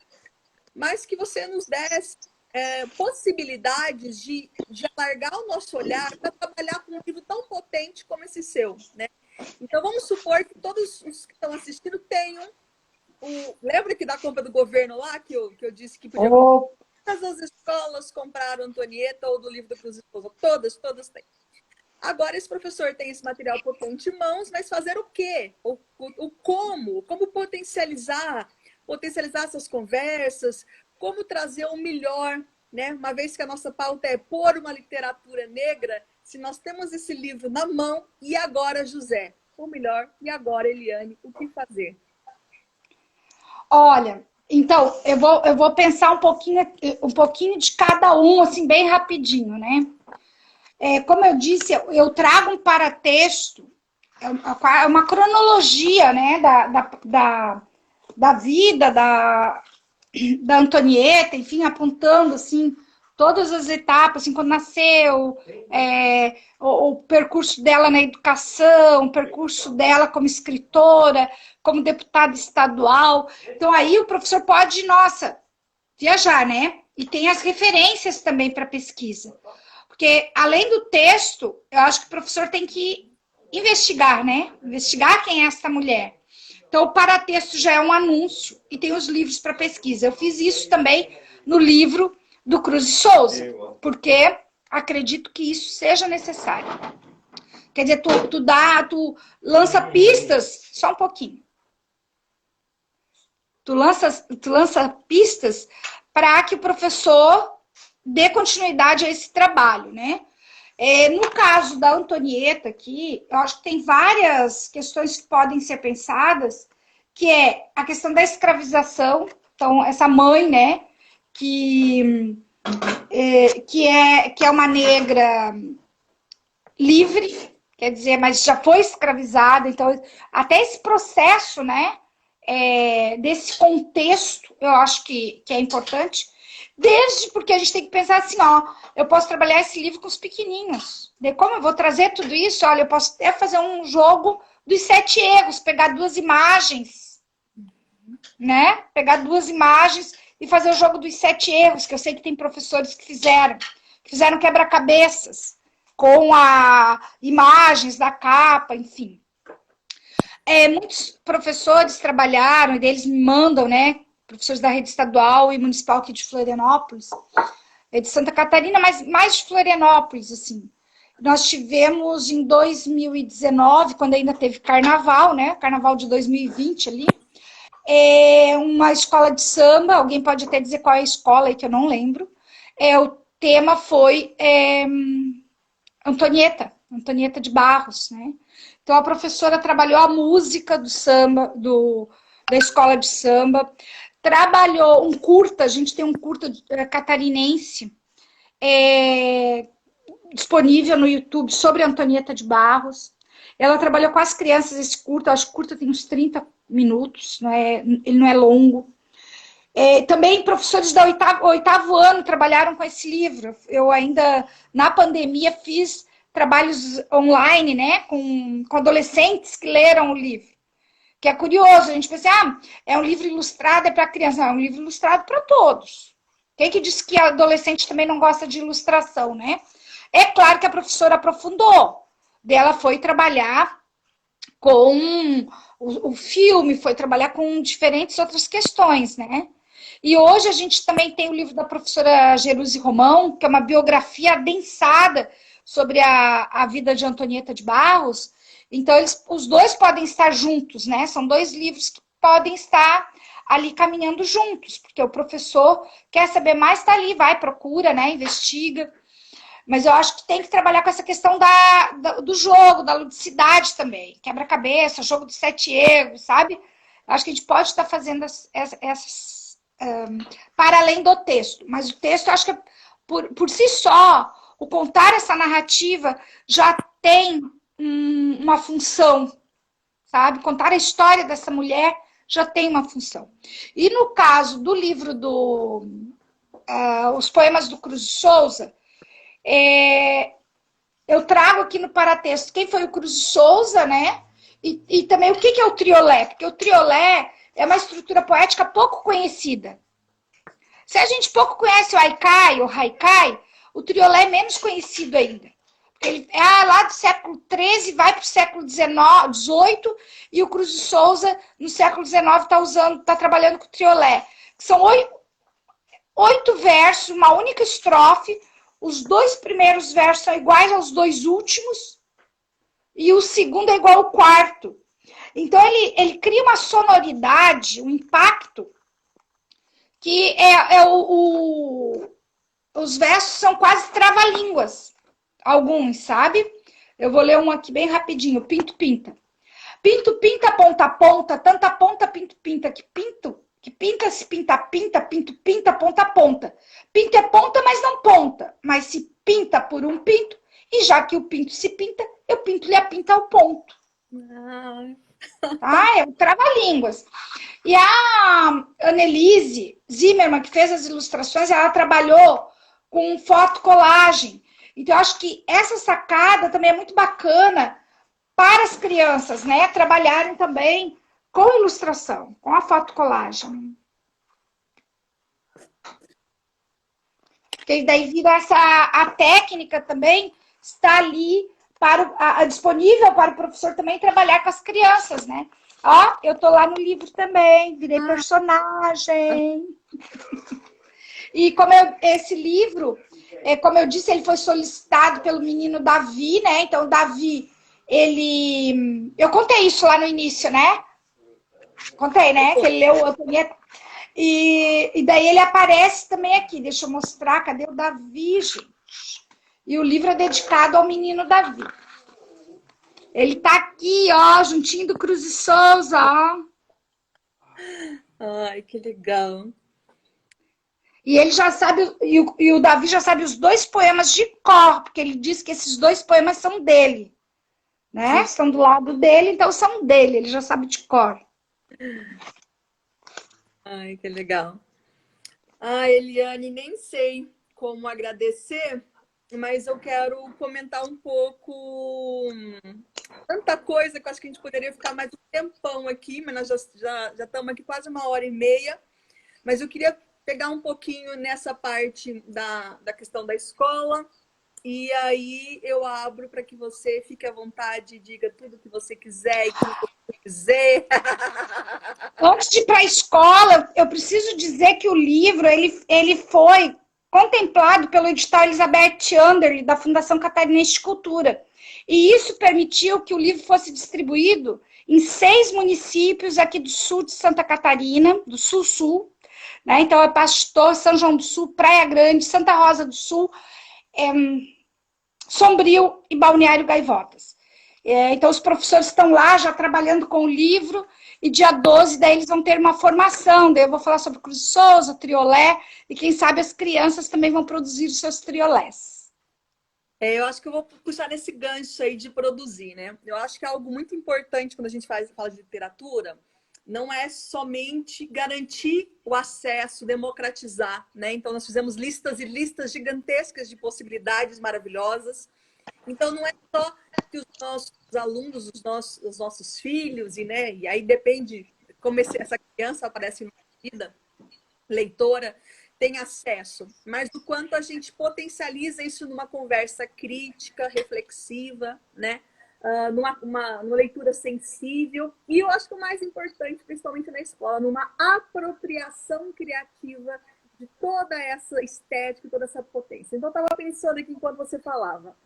mas que você nos desse possibilidades de alargar o nosso olhar para trabalhar com um livro tão potente como esse seu, né? Então, vamos supor que todos os que estão assistindo tenham lembra que da compra do governo lá, que eu disse que podia... Todas as escolas compraram Antonieta ou do livro da Cruz Esposa. Todas têm. Agora, esse professor tem esse material potente em mãos, mas fazer o quê? Como potencializar essas conversas, como trazer o melhor, né? Uma vez que a nossa pauta é pôr uma literatura negra, se nós temos esse livro na mão, e agora, José? O melhor, e agora, Eliane? O que fazer? Olha, então, eu vou pensar um pouquinho de cada um, assim, bem rapidinho, né? Como eu disse, eu trago um paratexto, é uma cronologia, né, da vida da Antonieta, enfim, apontando, assim, todas as etapas, assim, quando nasceu, o percurso dela na educação, o percurso dela como escritora, como deputada estadual. Então, aí o professor pode, viajar, né? E tem as referências também para pesquisa. Porque, além do texto, eu acho que o professor tem que investigar, né? Investigar quem é essa mulher. Então, o paratexto já é um anúncio e tem os livros para pesquisa. Eu fiz isso também no livro do Cruz de Souza, porque acredito que isso seja necessário. Quer dizer, tu lança pistas, só um pouquinho. Tu lança pistas para que o professor dê continuidade a esse trabalho, né? No caso da Antonieta aqui, eu acho que tem várias questões que podem ser pensadas, que é a questão da escravização. Então, essa mãe, né, que é uma negra livre, quer dizer, mas já foi escravizada. Então, até esse processo, né, desse contexto, eu acho que é importante. Desde porque a gente tem que pensar assim, ó, eu posso trabalhar esse livro com os pequenininhos. De como eu vou trazer tudo isso? Olha, eu posso até fazer um jogo dos 7 erros, pegar 2 imagens, né? Pegar 2 imagens e fazer o jogo dos 7 erros, que eu sei que tem professores que fizeram quebra-cabeças com imagens da capa, enfim. Muitos professores trabalharam, e deles me mandam, né? Professores da rede estadual e municipal aqui de Florianópolis, de Santa Catarina, mas mais de Florianópolis, assim. Nós tivemos em 2019, quando ainda teve carnaval, né? Carnaval de 2020 ali, uma escola de samba, alguém pode até dizer qual é a escola aí, que eu não lembro. O tema foi Antonieta de Barros, né? Então a professora trabalhou a música do samba, da escola de samba, trabalhou um curta, a gente tem um curta catarinense disponível no YouTube sobre Antonieta de Barros. Ela trabalhou com as crianças esse curta, acho que o curta tem uns 30 minutos, ele não é longo. Também professores do oitavo ano trabalharam com esse livro. Eu ainda, na pandemia, fiz trabalhos online, né, com adolescentes que leram o livro. Que é curioso, a gente pensa, é um livro ilustrado, é para criança. Não, é um livro ilustrado para todos. Quem que disse que adolescente também não gosta de ilustração, né? É claro que a professora aprofundou. Ela foi trabalhar com o filme, foi trabalhar com diferentes outras questões, né? E hoje a gente também tem o livro da professora Jerusi Romão, que é uma biografia adensada sobre a vida de Antonieta de Barros. Então, os dois podem estar juntos, né? São 2 livros que podem estar ali caminhando juntos, porque o professor quer saber mais, está ali, vai, procura, né? Investiga. Mas eu acho que tem que trabalhar com essa questão do jogo, da ludicidade também. Quebra-cabeça, jogo dos 7 erros, sabe? Eu acho que a gente pode estar fazendo essas para além do texto. Mas o texto, eu acho que por si só, o contar essa narrativa já tem uma função, sabe? Contar a história dessa mulher já tem uma função. E no caso do livro Os Poemas do Cruz de Souza, eu trago aqui no paratexto quem foi o Cruz de Souza, né? E também o que é o triolé, porque o triolé é uma estrutura poética pouco conhecida. Se a gente pouco conhece o haikai, o triolé é menos conhecido ainda. Ele é lá do século XIII, vai para o século XVIII, e o Cruz de Souza, no século XIX, está trabalhando com o triolé. São 8 versos, uma única estrofe. Os 2 primeiros versos são iguais aos 2 últimos, e o segundo é igual ao quarto. Então, ele cria uma sonoridade, um impacto, que os versos são quase trava-línguas. Alguns, sabe? Eu vou ler um aqui bem rapidinho. Pinto, pinta. Pinto, pinta, ponta, ponta, tanta ponta, pinto, pinta. Que pinta, se pinta, pinta, pinto, pinta, ponta, ponta. Pinto é ponta, mas não ponta. Mas se pinta por um pinto, e já que o pinto se pinta, eu pinto-lhe a pinta ao ponto. É um trava-línguas. E a Annelise Zimmermann, que fez as ilustrações, ela trabalhou com fotocolagem. Então, eu acho que essa sacada também é muito bacana para as crianças, né? Trabalharem também com ilustração, com a fotocolagem. Porque daí vira a técnica também está ali disponível para o professor também trabalhar com as crianças, né? Ó, eu tô lá no livro também, virei personagem. E esse livro, como eu disse, ele foi solicitado pelo menino Davi, né? Então, Davi, eu contei isso lá no início, né? Contei, né? Que ele leu Antonieta. E daí ele aparece também aqui. Deixa eu mostrar. Cadê o Davi, gente? E o livro é dedicado ao menino Davi. Ele tá aqui, ó, juntinho do Cruz e Souza, ó. Ai, que legal. E ele já sabe, e o Davi já sabe os 2 poemas de cor, porque ele diz que esses 2 poemas são dele, né? Estão do lado dele, então são dele, ele já sabe de cor. Ai, que legal. Ah, Eliane, nem sei como agradecer, mas eu quero comentar um pouco tanta coisa que eu acho que a gente poderia ficar mais um tempão aqui, mas nós já estamos aqui quase 1h30. Mas eu queria pegar um pouquinho nessa parte da questão da escola, e aí eu abro para que você fique à vontade e diga tudo que você quiser e tudo que você quiser. Antes de ir para a escola, eu preciso dizer que o livro ele foi contemplado pelo edital Elizabeth Anderle, da Fundação Catarinense de Cultura. E isso permitiu que o livro fosse distribuído em 6 municípios aqui do sul de Santa Catarina, do sul-sul, né? Então, é Pastor, São João do Sul, Praia Grande, Santa Rosa do Sul, Sombrio e Balneário Gaivotas. Então, os professores estão lá já trabalhando com o livro, e dia 12, daí eles vão ter uma formação, daí eu vou falar sobre Cruz de Souza, triolé, e quem sabe as crianças também vão produzir os seus triolés. Eu acho que eu vou puxar nesse gancho aí de produzir, né? Eu acho que é algo muito importante quando a gente fala de literatura, não é somente garantir o acesso, democratizar, né? Então, nós fizemos listas e listas gigantescas de possibilidades maravilhosas. Então, não é só que os nossos alunos, os nossos filhos, né? E aí depende como essa criança aparece na vida, leitora, tem acesso, mas do quanto a gente potencializa isso numa conversa crítica, reflexiva, né? Numa leitura sensível, e eu acho que o mais importante, principalmente na escola, numa apropriação criativa de toda essa estética, toda essa potência. Então, eu estava pensando aqui enquanto você falava,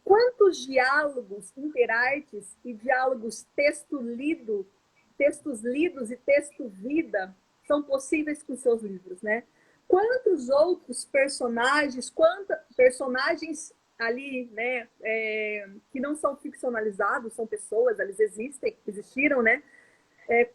quantos diálogos interartes e diálogos textos lidos e texto-vida são possíveis com seus livros, né? Quantos outros personagens ali, né, que não são ficcionalizados, são pessoas, eles existiram, né?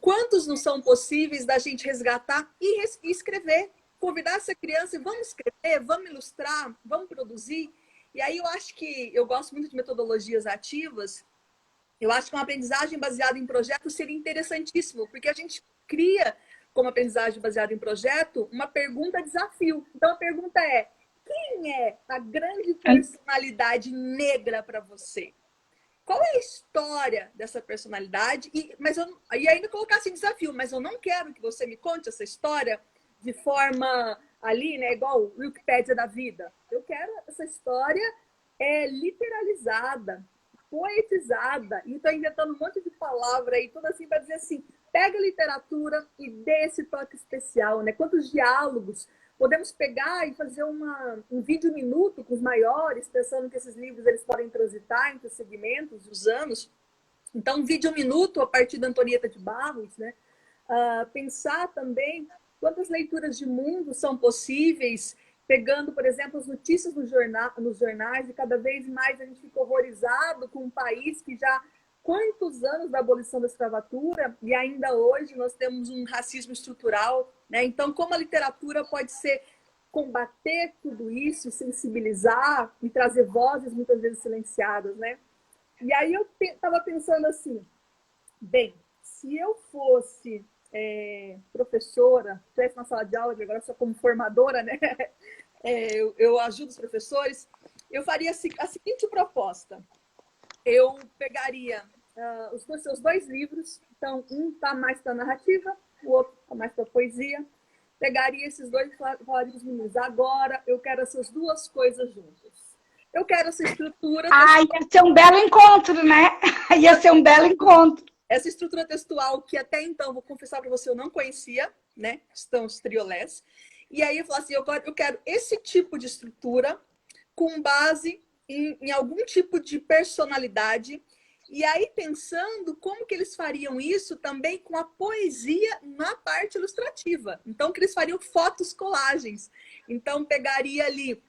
Quantos não são possíveis da gente resgatar e escrever? Convidar essa criança e vamos escrever, vamos ilustrar, vamos produzir. E aí eu acho que, eu gosto muito de metodologias ativas, eu acho que uma aprendizagem baseada em projeto seria interessantíssimo, porque a gente cria, como aprendizagem baseada em projeto, uma pergunta-desafio. Então a pergunta é, quem é a grande personalidade negra para você? Qual é a história dessa personalidade? E ainda colocar assim desafio, mas eu não quero que você me conte essa história de forma ali, né, igual o Wikipédia da vida. Eu quero essa história literalizada, poetizada. E estou inventando um monte de palavra aí, tudo assim, para dizer assim, pega a literatura e dê esse toque especial, né? Quantos diálogos podemos pegar e fazer um vídeo minuto com os maiores, pensando que esses livros eles podem transitar entre os segmentos, os anos. Então, um vídeo minuto a partir da Antonieta de Barros, né? Pensar também quantas leituras de mundo são possíveis, pegando, por exemplo, as notícias nos jornais, e cada vez mais a gente fica horrorizado com um país que já quantos anos da abolição da escravatura e ainda hoje nós temos um racismo estrutural, né? Então, como a literatura pode ser combater tudo isso, sensibilizar e trazer vozes muitas vezes silenciadas, né? E aí eu estava pensando assim, bem, se eu fosse professora, estivesse na sala de aula, agora sou como formadora, né? Eu ajudo os professores, eu faria a seguinte proposta. Eu pegaria os seus 2 livros, então um está mais para narrativa, o outro está mais para poesia. Pegaria esses 2 e falaria para os meninos, agora eu quero essas 2 coisas juntas. Eu quero essa estrutura... Ia ser um belo encontro, né? Ia ser um belo encontro. Essa estrutura textual que até então, vou confessar para você, eu não conhecia, né? Estão os triolés. E aí eu falo assim, eu quero esse tipo de estrutura com base em algum tipo de personalidade. E aí pensando como que eles fariam isso também com a poesia na parte ilustrativa. Então, que eles fariam fotos colagens. Então, pegaria ali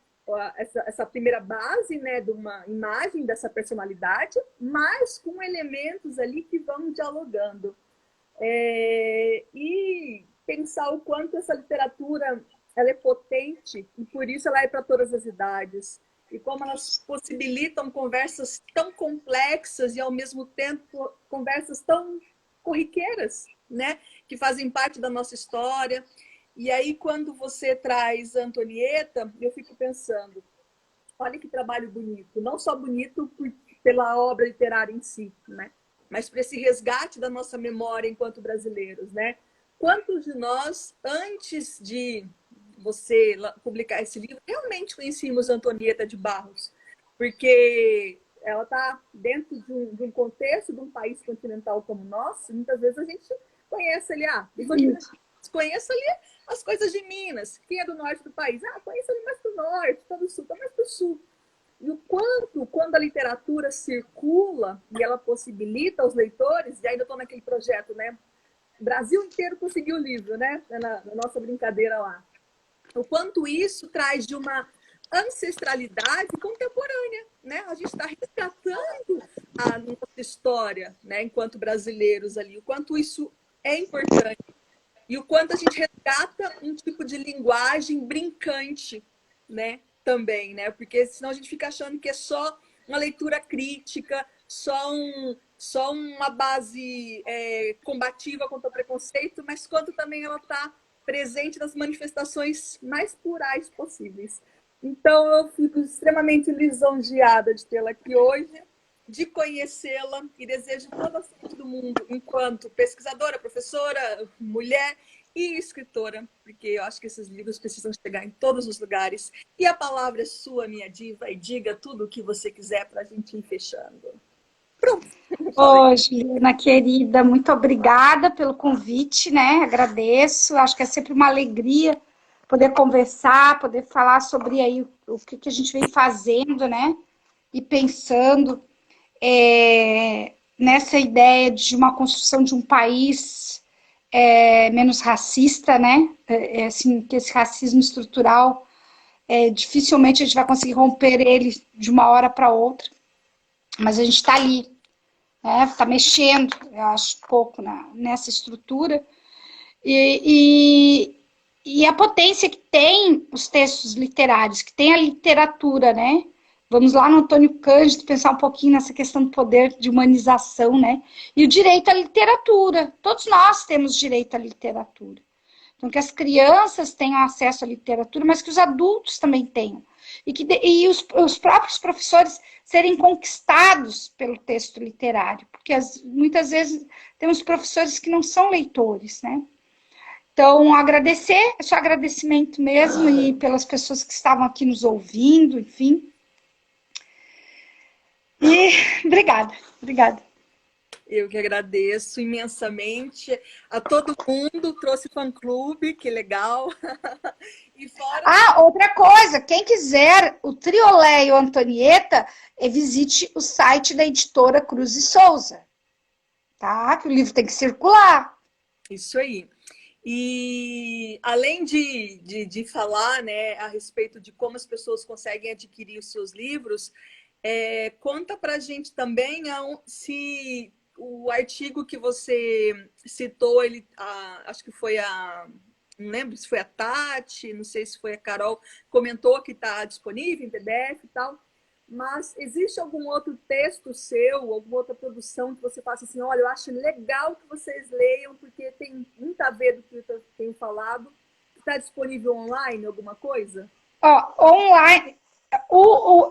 essa primeira base, né, de uma imagem dessa personalidade, mas com elementos ali que vão dialogando. E pensar o quanto essa literatura ela é potente e por isso ela é para todas as idades. E como elas possibilitam conversas tão complexas e, ao mesmo tempo, conversas tão corriqueiras, né? Que fazem parte da nossa história. E aí, quando você traz a Antonieta, eu fico pensando, olha que trabalho bonito. Não só bonito pela obra literária em si, né? Mas para esse resgate da nossa memória enquanto brasileiros, né? Quantos de nós, antes de você publicar esse livro, realmente conhecíamos Antonieta de Barros? Porque ela está dentro de um contexto de um país continental como o nosso. Muitas vezes a gente conhece ali, conhece ali as coisas de Minas. Quem é do norte do país? Conhece ali mais do norte, está do sul, está mais do sul. E o quanto, quando a literatura circula e ela possibilita aos leitores, e ainda estou naquele projeto, né? O Brasil inteiro conseguiu o livro, né? Na nossa brincadeira lá. O quanto isso traz de uma ancestralidade contemporânea, né? A gente está resgatando a nossa história, né? Enquanto brasileiros ali, o quanto isso é importante e o quanto a gente resgata um tipo de linguagem brincante, né? Também, né? Porque senão a gente fica achando que é só uma leitura crítica, só uma base combativa contra o preconceito, mas quanto também ela está presente nas manifestações mais plurais possíveis. Então, eu fico extremamente lisonjeada de tê-la aqui hoje, de conhecê-la e desejo toda a sorte do mundo enquanto pesquisadora, professora, mulher e escritora, porque eu acho que esses livros precisam chegar em todos os lugares. E a palavra é sua, minha diva, e diga tudo o que você quiser para a gente ir fechando. Pronto. Juliana, querida, muito obrigada pelo convite, né? Agradeço. Acho que é sempre uma alegria poder conversar, poder falar sobre aí o que a gente vem fazendo, né? E pensando nessa ideia de uma construção de um país menos racista, né? Assim, que esse racismo estrutural, dificilmente a gente vai conseguir romper ele de uma hora para outra, mas a gente está ali. Está mexendo, eu acho, pouco nessa estrutura. E a potência que tem os textos literários, que tem a literatura, né? Vamos lá no Antônio Cândido pensar um pouquinho nessa questão do poder de humanização, né? E o direito à literatura. Todos nós temos direito à literatura. Então, que as crianças tenham acesso à literatura, mas que os adultos também tenham. E os próprios professores serem conquistados pelo texto literário, porque muitas vezes temos professores que não são leitores, né? Então, agradecer, é só agradecimento mesmo, e pelas pessoas que estavam aqui nos ouvindo, enfim. E obrigada. Eu que agradeço imensamente a todo mundo, trouxe fã-clube, que legal. E fora... outra coisa, quem quiser o Triolet e o Antonieta, visite o site da editora Cruz e Souza, tá? Que o livro tem que circular. Isso aí. E além de falar, né, a respeito de como as pessoas conseguem adquirir os seus livros, conta pra gente também se o artigo que você citou, acho que foi não lembro se foi a Tati, não sei se foi a Carol, comentou que está disponível em PDF e tal, mas existe algum outro texto seu, alguma outra produção que você faça assim, olha, eu acho legal que vocês leiam, porque tem muito a ver do que eu tenho falado, está disponível online, alguma coisa? Online...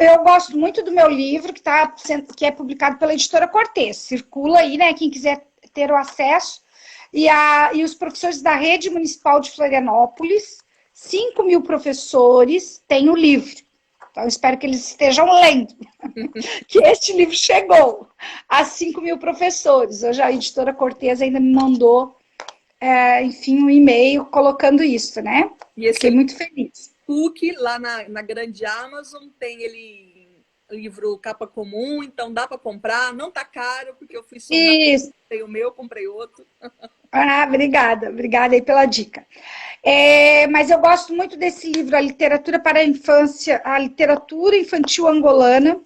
eu gosto muito do meu livro, que é publicado pela editora Cortez. Circula aí, né? Quem quiser ter o acesso. E os professores da Rede Municipal de Florianópolis, 5.000 professores, têm o livro. Então, eu espero que eles estejam lendo. Que este livro chegou a 5.000 professores. Hoje a editora Cortez ainda me mandou, enfim, um e-mail colocando isso, né? Fiquei muito feliz. PUC, lá na grande Amazon, tem livro capa comum, então dá para comprar, não tá caro, porque eu fui sondar, comprei o meu, comprei outro. Obrigada aí pela dica. Mas eu gosto muito desse livro, A Literatura para a Infância, a Literatura Infantil Angolana,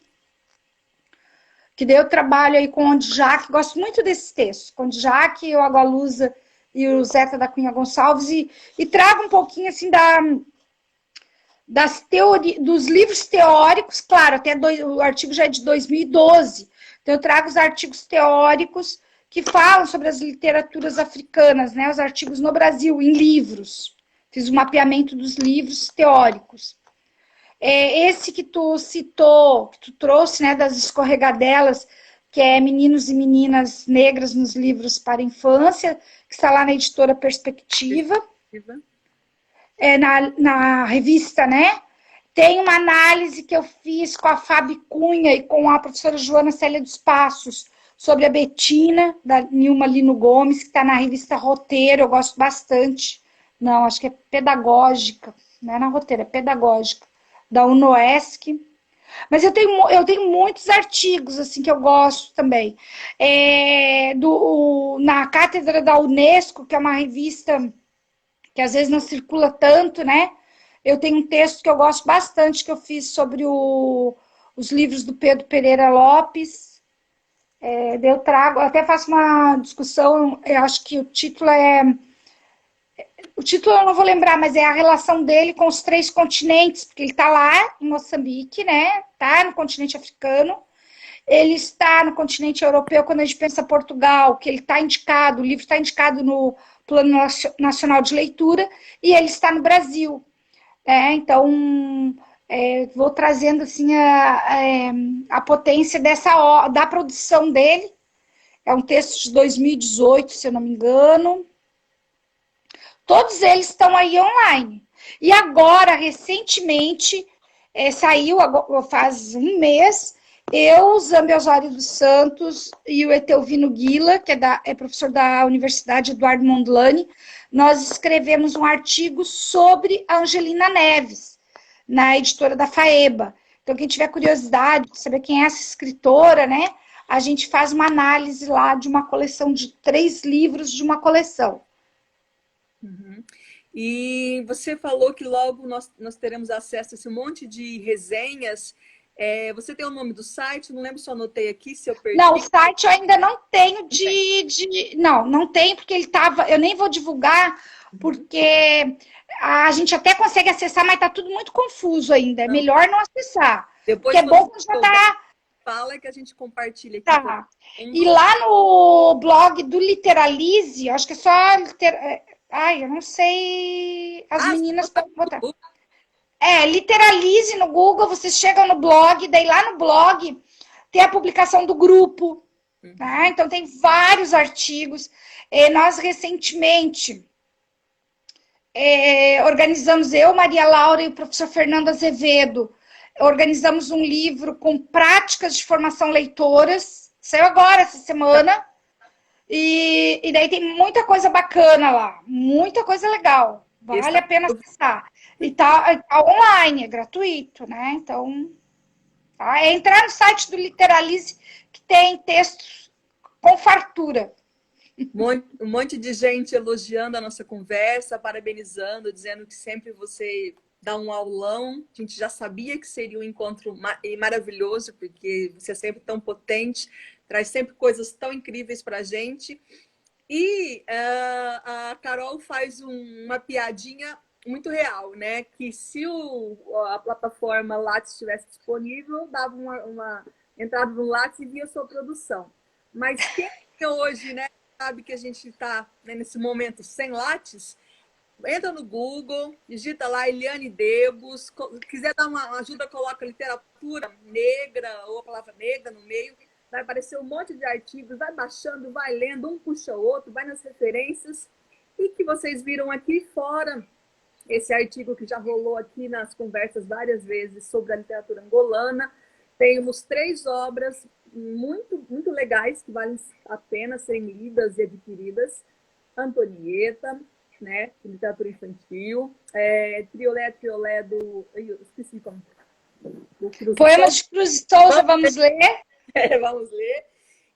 que daí eu trabalho aí com o Ondjak, gosto muito desses textos, com o Ondjak, o Agualusa e o Zeta da Cunha Gonçalves, e trago um pouquinho assim dos livros teóricos, claro, o artigo já é de 2012, então eu trago os artigos teóricos que falam sobre as literaturas africanas, né, os artigos no Brasil, em livros. Fiz um mapeamento dos livros teóricos. Esse que tu citou, que tu trouxe, né, das escorregadelas, que é Meninos e Meninas Negras nos Livros para a Infância, que está lá na editora Perspectiva. Na revista, né? Tem uma análise que eu fiz com a Fábio Cunha e com a professora Joana Célia dos Passos sobre a Betina, da Nilma Lino Gomes, que está na revista Roteiro, eu gosto bastante. Não, acho que é pedagógica, não é na Roteiro, é pedagógica, da UNOESC. Mas eu tenho muitos artigos assim que eu gosto também. Na Cátedra da Unesco, que é uma revista que às vezes não circula tanto, né? Eu tenho um texto que eu gosto bastante, que eu fiz sobre os livros do Pedro Pereira Lopes. Eu trago, eu até faço uma discussão, eu acho que o título eu não vou lembrar, mas é a relação dele com os 3 continentes, porque ele está lá em Moçambique, né? Está no continente africano, ele está no continente europeu, quando a gente pensa Portugal, que ele está indicado, o livro está indicado no Plano Nacional de Leitura, e ele está no Brasil. Então, vou trazendo assim, a potência da produção dele. É um texto de 2018, se eu não me engano. Todos eles estão aí online. E agora, recentemente, saiu, faz um mês, eu, Zâmbia Osório dos Santos e o Etelvino Guila, que é professor da Universidade Eduardo Mondlane, nós escrevemos um artigo sobre a Angelina Neves, na editora da FAEBA. Então, quem tiver curiosidade de saber quem é essa escritora, né, a gente faz uma análise lá de uma coleção de 3 livros de uma coleção. Uhum. E você falou que logo nós teremos acesso a esse monte de resenhas. Você tem o nome do site? Não lembro se eu anotei aqui, se eu perdi. Não, o site eu ainda não tenho não tem, porque ele estava... Eu nem vou divulgar, porque a gente até consegue acessar, mas está tudo muito confuso ainda. É melhor não acessar. Depois porque é bom que já está... Fala que a gente compartilha aqui. Tá. E lá no blog do Literalize, acho que é só... Ai, eu não sei... As meninas podem botar... Literalize no Google, vocês chegam no blog, daí lá no blog tem a publicação do grupo, tá? Então tem vários artigos. Nós recentemente organizamos, eu, Maria Laura e o professor Fernando Azevedo, organizamos um livro com práticas de formação leitoras, saiu agora essa semana, e daí tem muita coisa bacana lá, muita coisa legal. Vale a pena acessar. E tá online, é gratuito, né? Então, é entrar no site do Literalize, que tem textos com fartura. Um monte de gente elogiando a nossa conversa, parabenizando, dizendo que sempre você dá um aulão. A gente já sabia que seria um encontro maravilhoso, porque você é sempre tão potente, traz sempre coisas tão incríveis para a gente. E a Carol faz uma piadinha muito real, né? Que se a plataforma Lattes estivesse disponível, dava uma entrada no Lattes e via sua produção. Mas quem hoje, né, sabe que a gente está, né, nesse momento sem Lattes, entra no Google, digita lá Eliane Debus, quiser dar uma ajuda, coloca literatura negra ou a palavra negra no meio. Vai aparecer um monte de artigos, vai baixando, vai lendo, um puxa o outro, vai nas referências. E que vocês viram aqui fora, esse artigo que já rolou aqui nas conversas várias vezes sobre a literatura angolana. Temos 3 obras muito, muito legais que valem a pena serem lidas e adquiridas. Antonieta, né, literatura infantil. Triolé do... Eu esqueci como. Poemas de Cruz de Souza, vamos ler? Vamos ler.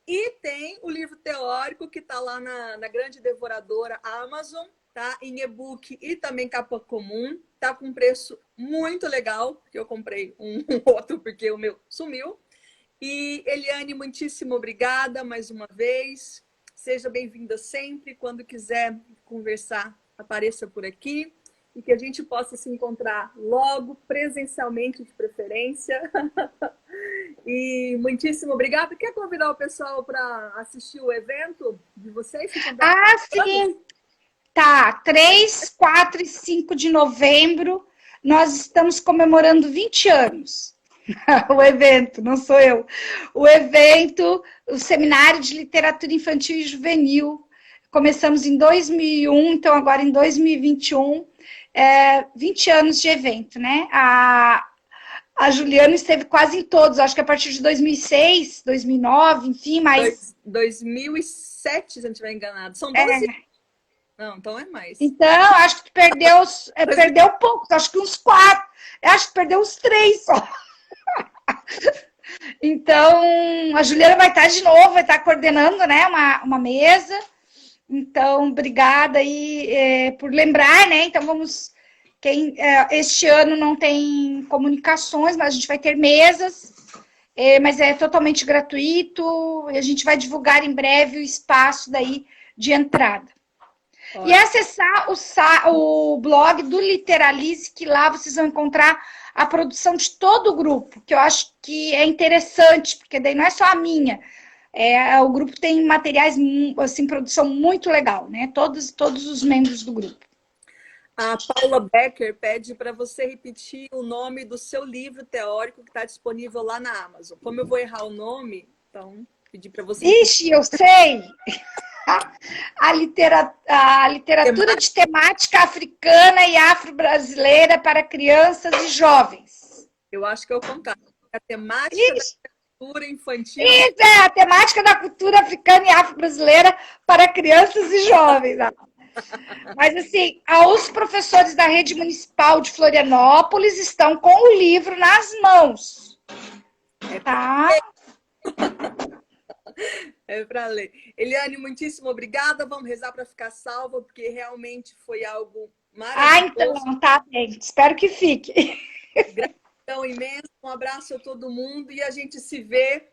E tem o livro teórico que está lá na grande devoradora Amazon, tá? Em e-book e também capa comum. Tá com preço muito legal, porque eu comprei um outro porque o meu sumiu. E Eliane, muitíssimo obrigada mais uma vez. Seja bem-vinda sempre. Quando quiser conversar, apareça por aqui. E que a gente possa se encontrar logo, presencialmente de preferência. E muitíssimo obrigada. Quer convidar o pessoal para assistir o evento de vocês? Sim. Tá, 3, 4 e 5 de novembro, nós estamos comemorando 20 anos. O evento, não sou eu. O evento, o Seminário de Literatura Infantil e Juvenil. Começamos em 2001, então agora em 2021, 20 anos de evento, né? A Juliana esteve quase em todos, acho que a partir de 2006, 2009, enfim, mas... 2007, se eu não estiver enganado. São 12 Não, então é mais. Então, acho que tu perdeu pouco, acho que uns 4, acho que perdeu uns 3 só. Então, a Juliana vai estar de novo, vai estar coordenando, né, uma mesa. Então, obrigada aí por lembrar, né? Então, este ano não tem comunicações, mas a gente vai ter mesas, mas é totalmente gratuito, e a gente vai divulgar em breve o espaço daí de entrada. E acessar o blog do Literalize, que lá vocês vão encontrar a produção de todo o grupo, que eu acho que é interessante, porque daí não é só a minha. O grupo tem materiais, assim, produção muito legal, né? Todos os membros do grupo. A Paula Becker pede para você repetir o nome do seu livro teórico que está disponível lá na Amazon. Como eu vou errar o nome, então pedi para você... Ixi, eu sei! A literatura de temática africana e afro-brasileira para crianças e jovens. Eu acho que é o contrário. A temática da cultura infantil... Isso, a temática da cultura africana e afro-brasileira para crianças e jovens. Mas, assim, os professores da rede municipal de Florianópolis estão com o livro nas mãos. Tá? É para ler. Eliane, muitíssimo obrigada. Vamos rezar para ficar salva, porque realmente foi algo maravilhoso. Então, tá bem. Espero que fique. Gratidão imensa. Um abraço a todo mundo e a gente se vê,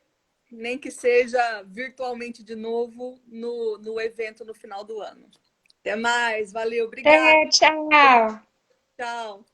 nem que seja virtualmente de novo, no evento no final do ano. Até mais. Valeu. Obrigada. Tchau. Tchau.